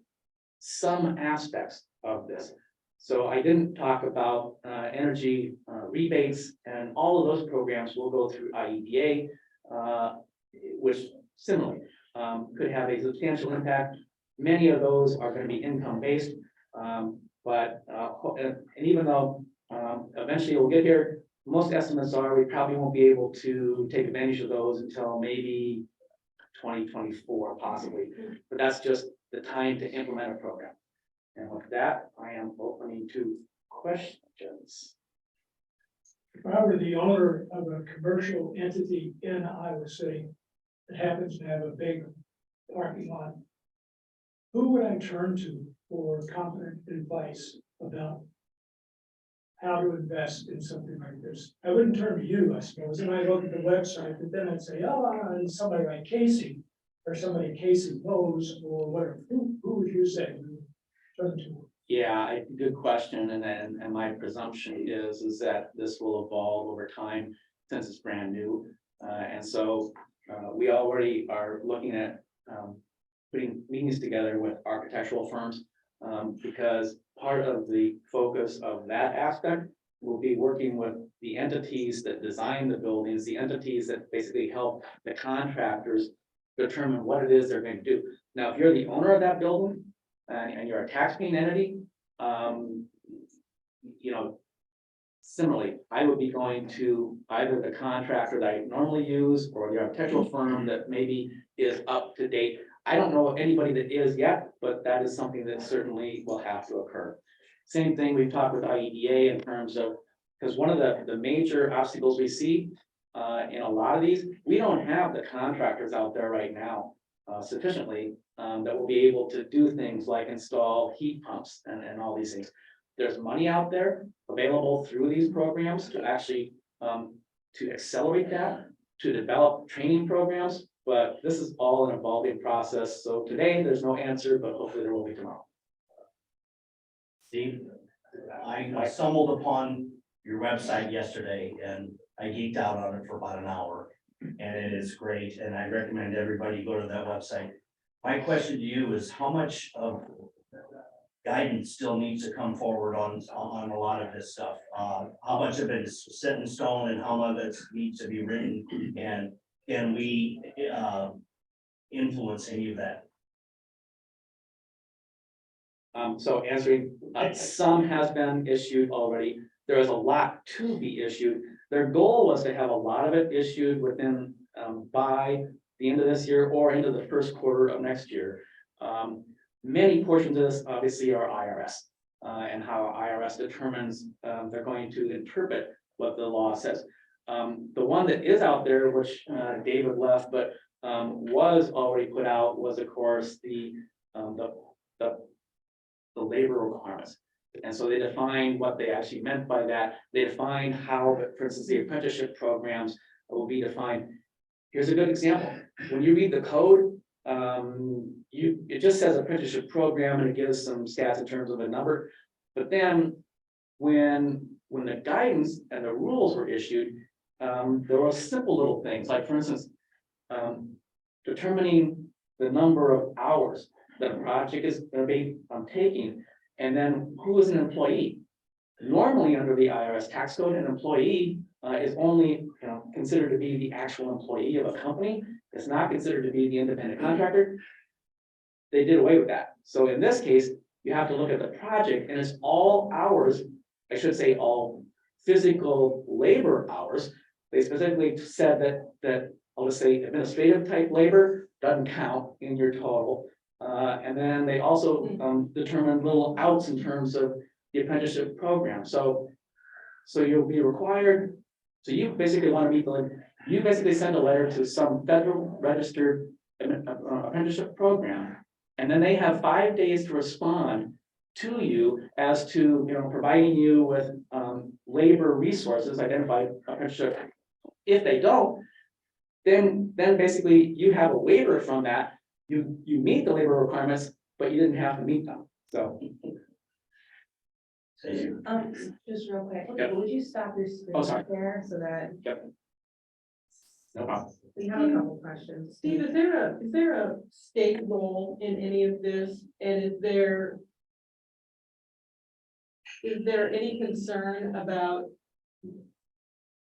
some aspects of this. So I didn't talk about energy rebates, and all of those programs will go through IEDA, which similarly could have a substantial impact. Many of those are going to be income-based, but even though eventually we'll get here, most estimates are we probably won't be able to take advantage of those until maybe 2024, possibly. But that's just the time to implement a program. And with that, I am opening to questions. If I were the owner of a commercial entity in Iowa City that happens to have a big parking lot, who would I turn to for competent advice about how to invest in something like this? I wouldn't turn to you, I suppose, and I'd look at the website, but then I'd say, oh, and somebody like Casey, or somebody Casey knows, or whatever. Who would you say to turn to? Yeah, good question. And my presumption is that this will evolve over time since it's brand new. And so we already are looking at putting meetings together with architectural firms Because part of the focus of that aspect will be working with the entities that design the buildings, the entities that basically help the contractors determine what it is they're going to do. Now, if you're the owner of that building and you're a taxpaying entity, you know, similarly, I would be going to either the contractor that I normally use or the architectural firm that maybe is up to date. I don't know anybody that is yet, but that is something that certainly will have to occur. Same thing, we've talked with IEDA in terms of, because one of the major obstacles we see in a lot of these, we don't have the contractors out there right now sufficiently that will be able to do things like install heat pumps and all these things. There's money out there available through these programs to actually to accelerate that, to develop training programs, but this is all an evolving process. So today, there's no answer, but hopefully there will be tomorrow. Steve, I stumbled upon your website yesterday and I geeked out on it for about an hour. And it is great, and I recommend everybody go to that website. My question to you is, how much of guidance still needs to come forward on a lot of this stuff? How much of it is set in stone and how much of it needs to be written? And can we influence any of that? So answering, some has been issued already. There is a lot to be issued. Their goal was to have a lot of it issued within, by the end of this year or into the first quarter of next year. Many portions of this obviously are IRS and how IRS determines they're going to interpret what the law says. The one that is out there, which David left, but was already put out, was of course the labor requirements. And so they defined what they actually meant by that. They defined how, for instance, the apprenticeship programs will be defined. Here's a good example. When you read the code, it just says apprenticeship program and it gives some stats in terms of a number. But then when the guidance and the rules were issued, there were simple little things, like for instance, determining the number of hours that a project is going to be taking, and then who is an employee. Normally under the IRS tax code, an employee is only considered to be the actual employee of a company. It's not considered to be the independent contractor. They did away with that. So in this case, you have to look at the project and it's all hours, I should say all physical labor hours. They specifically said that I'll just say administrative type labor doesn't count in your total. And then they also determined little outs in terms of the apprenticeship program. So you'll be required, so you basically want to meet you basically send a letter to some federal registered apprenticeship program. And then they have 5 days to respond to you as to, providing you with labor resources, identified apprenticeship. If they don't, then basically you have a waiver from that. You meet the labor requirements, but you didn't have to meet them. So. Just real quick, Yep. would you stop your screen sorry. there so that Yep. No problem. we have a couple questions? Steve, is there a state role in any of this? And is there any concern about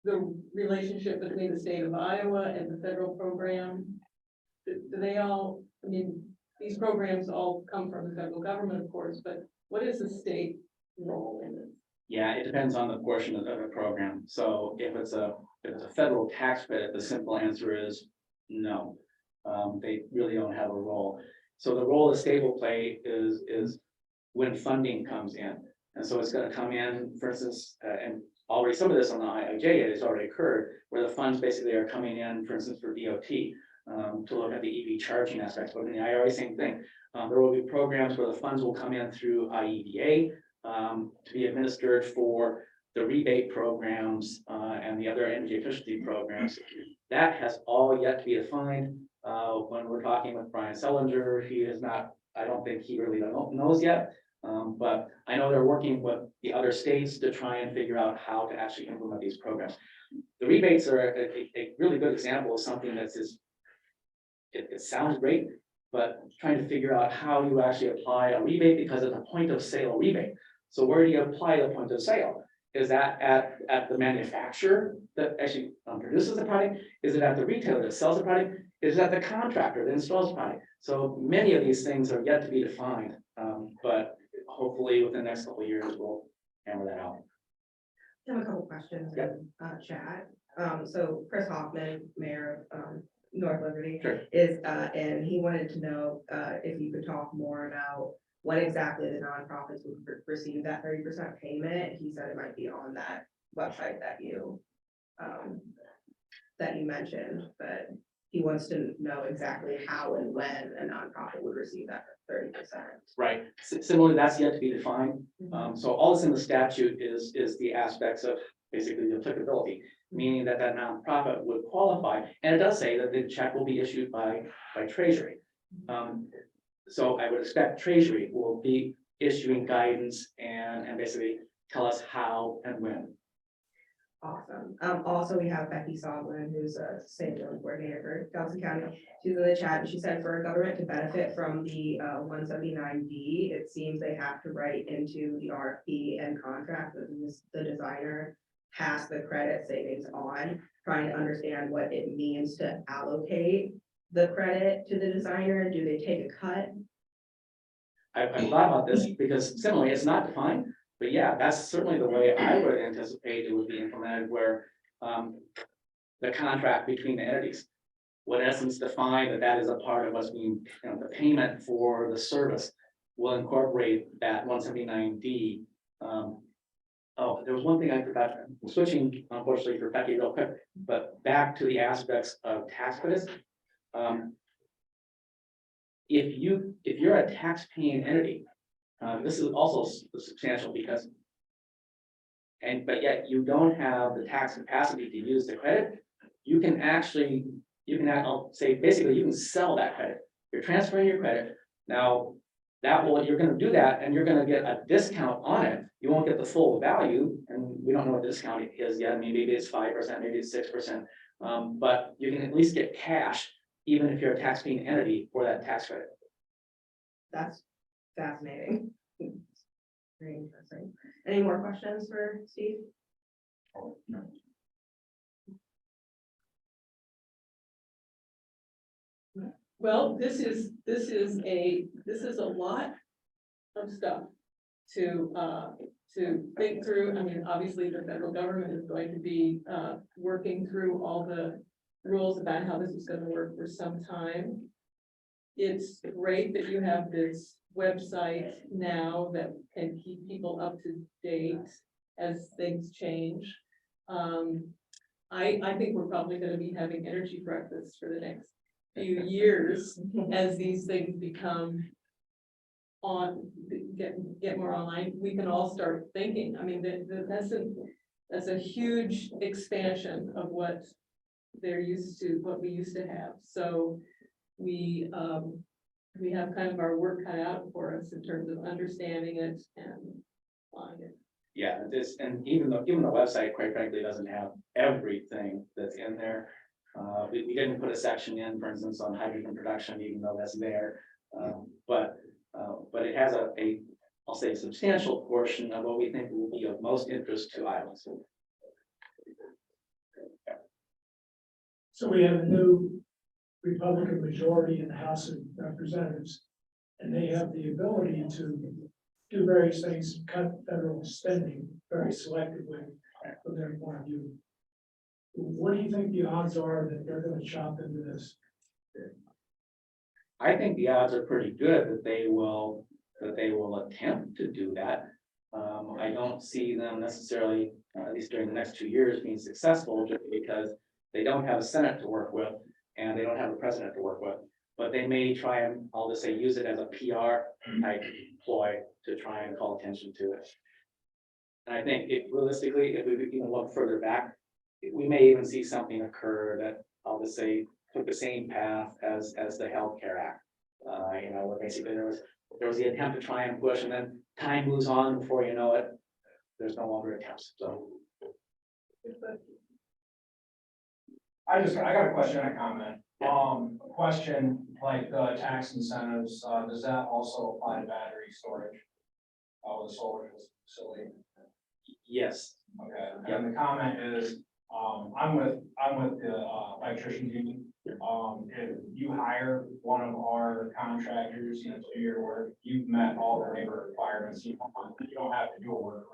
the relationship between the state of Iowa and the federal program? Do they all, these programs all come from the federal government, of course, but what is the state role in this? Yeah, it depends on the portion of the program. So if it's a federal tax credit, the simple answer is no. They really don't have a role. So the role the state will play is when funding comes in. And so it's going to come in, for instance, and already some of this on the IIJ has already occurred, where the funds basically are coming in, for instance, for DOT, to look at the EV charging aspects. But in the IRA, same thing. There will be programs where the funds will come in through IEDA to be administered for the rebate programs and the other energy efficiency programs. That has all yet to be defined. When we're talking with Brian Sellinger, he is not, I don't think he really knows yet. But I know they're working with the other states to try and figure out how to actually implement these programs. The rebates are a really good example of something that's it sounds great, but trying to figure out how you actually apply a rebate because it's a point of sale rebate. So where do you apply the point of sale? Is that at the manufacturer that actually produces the product? Is it at the retailer that sells the product? Is it at the contractor that installs the product? So many of these things are yet to be defined, but hopefully within the next couple of years, we'll hammer that out. I have a couple questions in chat. So Chris Hoffman, Mayor of North Liberty, Sure. is, and he wanted to know if you could talk more about what exactly the nonprofits would receive that 30% payment. He said it might be on that website that you mentioned, but he wants to know exactly how and when a nonprofit would receive that 30%. Right, similarly, that's yet to be defined. So all that's in the statute is the aspects of basically the applicability, meaning that that nonprofit would qualify. And it does say that the check will be issued by Treasury. So I would expect Treasury will be issuing guidance and basically tell us how and when. Awesome. Also, we have Becky Soblin, who's a sustainability coordinator for Johnson County. She's in the chat and she said for a government to benefit from the 179D, it seems they have to write into the RFP and contract that the designer pass the credit savings on, trying to understand what it means to allocate the credit to the designer. Do they take a cut? I've thought about this because similarly, it's not defined, but yeah, that's certainly the way I would anticipate it would be implemented where the contract between the entities would in essence define that is a part of what's being, the payment for the service will incorporate that 179D. Oh, there was one thing I forgot, switching unfortunately for Becky real quick, but back to the aspects of tax credits. If you're a tax-paying entity, this is also substantial because, but yet you don't have the tax capacity to use the credit, you can I'll say basically you can sell that credit. You're transferring your credit. Now, you're gonna do that and you're gonna get a discount on it. You won't get the full value, and we don't know what the discount is yet. I mean, maybe it's 5%, maybe it's 6%. But you can at least get cash, even if you're a tax-paying entity for that tax credit. That's fascinating. Very interesting. Any more questions for Steve? Well, this is a lot of stuff to think through. I mean, obviously, the federal government is going to be working through all the rules about how this is going to work for some time. It's great that you have this website now that can keep people up to date as things change. I think we're probably going to be having energy breakfasts for the next few years as these things become get more online. We can all start thinking. I mean, that's a huge expansion of what we used to have. So we have kind of our work cut out for us in terms of understanding it and applying it. Yeah, and even the website, quite frankly, doesn't have everything that's in there. We didn't put a section in, for instance, on hydrogen production, even though that's there. But it has I'll say a substantial portion of what we think will be of most interest to islands. So we have a new Republican majority in the House of Representatives, and they have the ability to do various things, cut federal spending very selectively from their point of view. What do you think the odds are that they're going to chop into this? I think the odds are pretty good that they will attempt to do that. I don't see them necessarily, at least during the next 2 years, being successful just because they don't have a Senate to work with and they don't have a president to work with. But they may try and, I'll just say, use it as a PR type ploy to try and call attention to it. And I think realistically, if we even look further back, we may even see something occur that I'll just say took the same path as the Healthcare Act. Where basically there was the attempt to try and push, and then time moves on before you know it, there's no longer attempts. So I got a question and a comment. Question, like the tax incentives, does that also apply to battery storage? Of the solar facility? Yes, Okay, and the comment is, I'm with the electrician union. If you hire one of our contractors, to do your work, you've met all the labor requirements, you don't have to do a work.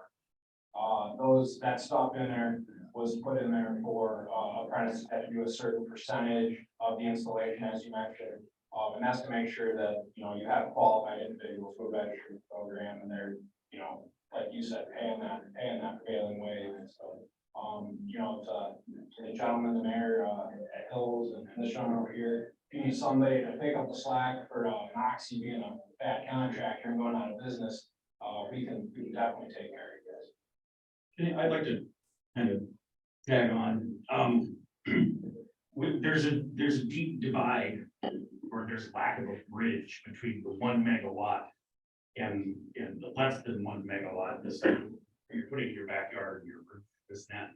That stuff in there was put in there for, apprentices had to do a certain percentage of the installation, as you mentioned. And that's to make sure that, you have qualified individuals who have registered the program and they're, like you said, paying that prevailing wage. And so, to the gentleman, the mayor, at Hills and this gentleman over here, if you need somebody to pick up the slack for, Moxie being a bad contractor and going out of business, we can definitely take care of you guys. I'd like to kind of tag on, there's a deep divide, or there's lack of a bridge between the 1 megawatt and the less than 1 megawatt, this you're putting in your backyard, your roof, this, and that.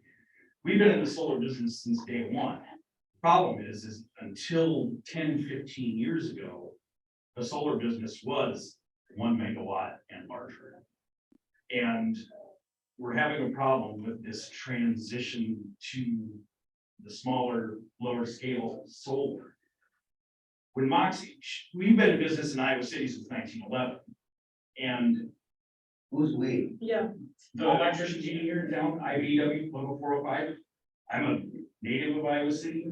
We've been in the solar business since day one. Problem is until 10, 15 years ago, the solar business was 1 megawatt and larger. And we're having a problem with this transition to the smaller, lower scale solar. When Moxie, we've been in business in Iowa City since 1911. And Who's we? Yeah. the electricians union here in town, IBEW, local 405, I'm a native of Iowa City.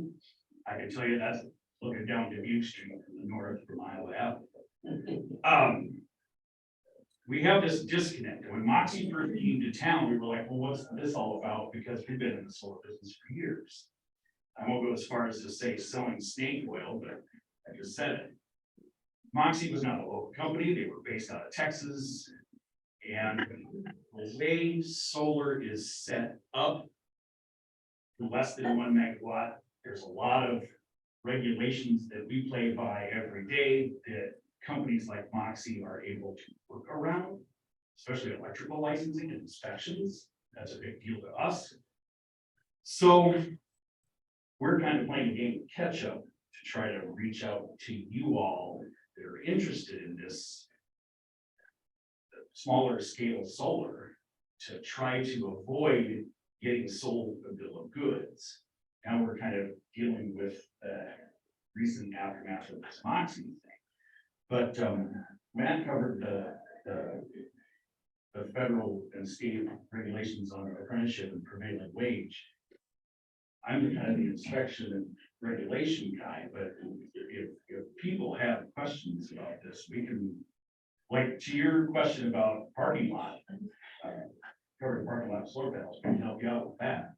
I can tell you that's looking down Dubuque Street from the north from Iowa Avenue. We have this disconnect. When Moxie first came to town, we were like, well, what's this all about? Because we've been in the solar business for years. I won't go as far as to say selling snake oil, but I just said it. Moxie was not a local company. They were based out of Texas. And the way solar is set up, less than 1 megawatt, there's a lot of regulations that we play by every day that companies like Moxie are able to work around, especially electrical licensing and inspections. That's a big deal to us. So we're kind of playing a game of catch up to try to reach out to you all that are interested in this smaller scale solar to try to avoid getting sold a bill of goods. Now we're kind of dealing with the recent aftermath of this Moxie thing. But Matt covered the federal and state regulations on apprenticeship and prevailing wage. I'm the kind of the inspection and regulation guy, but if people have questions about this, we can, like to your question about parking lot, covered parking lot solar panels, we can help you out with that.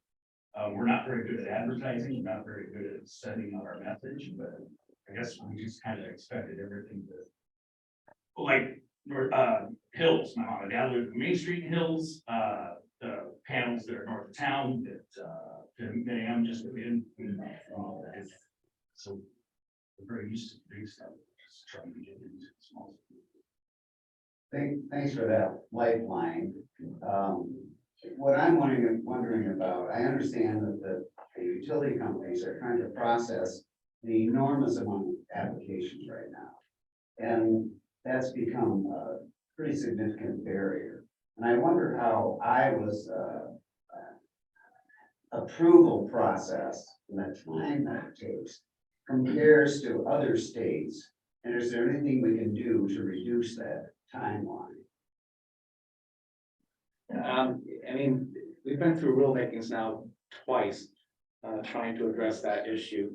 We're not very good at advertising, not very good at sending out our message, but I guess we just kind of expected everything to, like, Hills, my mom and dad live in Main Street Hills, the panels that are north of town that I'm just in. So we're very used to big stuff, just trying to get into small. Thanks for that lifeline. What I'm wondering about, I understand that the utility companies are trying to process the enormous amount of applications right now. And that's become a pretty significant barrier. And I wonder how Iowa's approval process and the time that it takes compares to other states. And is there anything we can do to reduce that timeline? I mean, we've been through rulemakings now twice, trying to address that issue.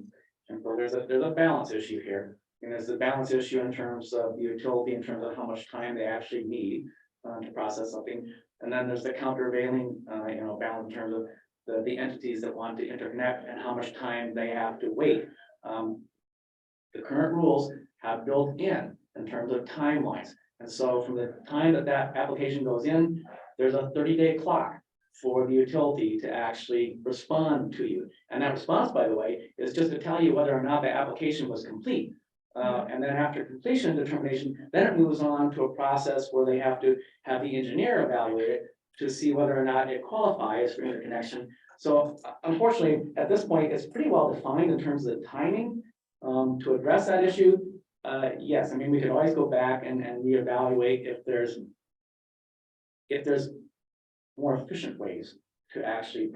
And so there's a balance issue here. And there's a balance issue in terms of the utility, in terms of how much time they actually need to process something. And then there's the countervailing, balance in terms of the entities that want to interconnect and how much time they have to wait. The current rules have built in terms of timelines. And so from the time that application goes in, there's a 30-day clock for the utility to actually respond to you. And that response, by the way, is just to tell you whether or not the application was complete. And then after completion determination, then it moves on to a process where they have to have the engineer evaluate it to see whether or not it qualifies for interconnection. So unfortunately, at this point, it's pretty well defined in terms of the timing to address that issue. Yes, I mean, we could always go back and reevaluate if there's more efficient ways to actually,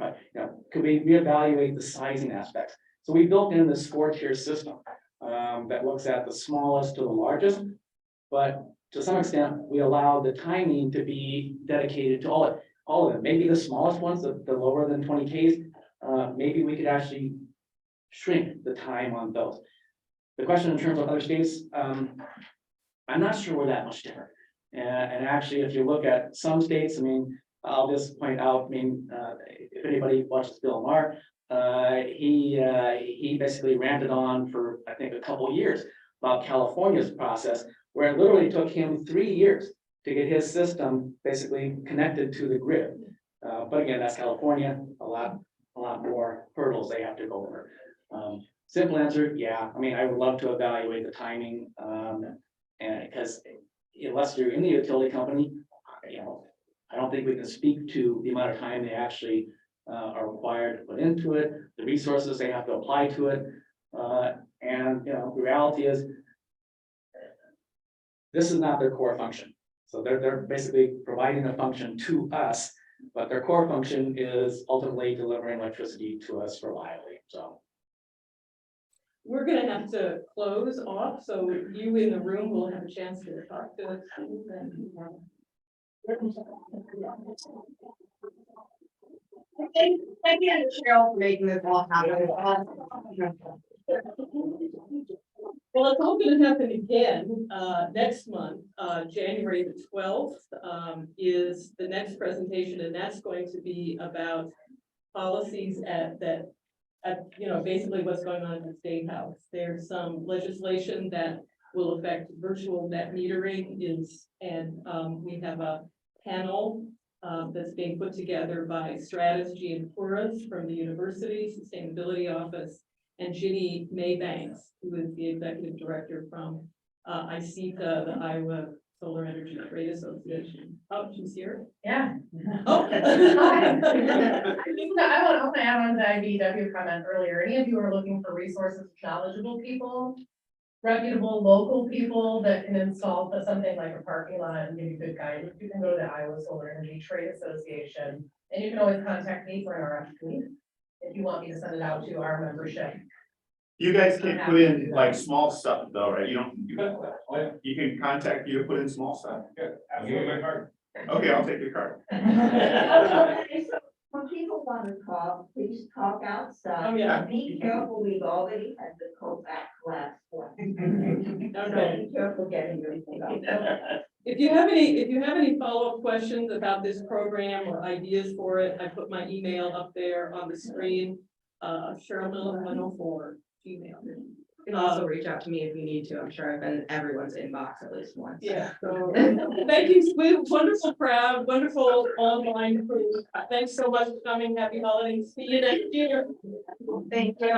could we reevaluate the sizing aspects? So we built in this 4-tier system that looks at the smallest to the largest, but to some extent, we allow the timing to be dedicated to all of them. Maybe the smallest ones, the lower than 20 Ks, maybe we could actually shrink the time on those. The question in terms of other states, I'm not sure we're that much different. And actually, if you look at some states, I mean, I'll just point out, I mean, if anybody watches Bill Maher, he basically ranted on for, I think, a couple years about California's process, where it literally took him 3 years to get his system basically connected to the grid. But again, that's California, a lot more hurdles they have to go over. Simple answer, yeah. I mean, I would love to evaluate the timing, and because unless you're in the utility company, I don't think we can speak to the amount of time they actually are required to put into it, the resources they have to apply to it, and the reality is, this is not their core function. So they're basically providing a function to us, but their core function is ultimately delivering electricity to us reliably. So We're gonna have to close off, so you in the room will have a chance to talk to us. Thank you, Cheryl, for making this all happen. Well, it's all gonna happen again, next month, January the 12th, is the next presentation, and that's going to be about policies basically what's going on in the State House. There's some legislation that will affect virtual net metering and we have a panel that's being put together by Strategy and Puras from the University Sustainability Office, and Ginny Maybanks, who is the executive director from ICETA, the Iowa Solar Energy Trade Association. Oh, she's here? Yeah. Oh. I want to add on to the IBEW comment earlier. Any of you are looking for resources, knowledgeable people, reputable local people that can install something like a parking lot and give you good guidance, you can go to the Iowa Solar Energy Trade Association, and you can always contact me for an RFP if you want me to send it out to our membership. You guys can put in like small stuff though, right? You can contact you to put in small stuff. I'll give you my card. Okay, I'll take your card. When people want to talk, please talk outside. Oh, yeah. Be careful, we've already had the Kovac last one. Okay. Be careful getting everything out. If you have any follow-up questions about this program or ideas for it, I put my email up there on the screen, Cheryl104 Gmail. You can also reach out to me if you need to. I'm sure I've been in everyone's inbox at least once. Yeah, so thank you, wonderful crowd, wonderful online crew. Thanks so much for coming. Happy holidays. See you next year. Thank you.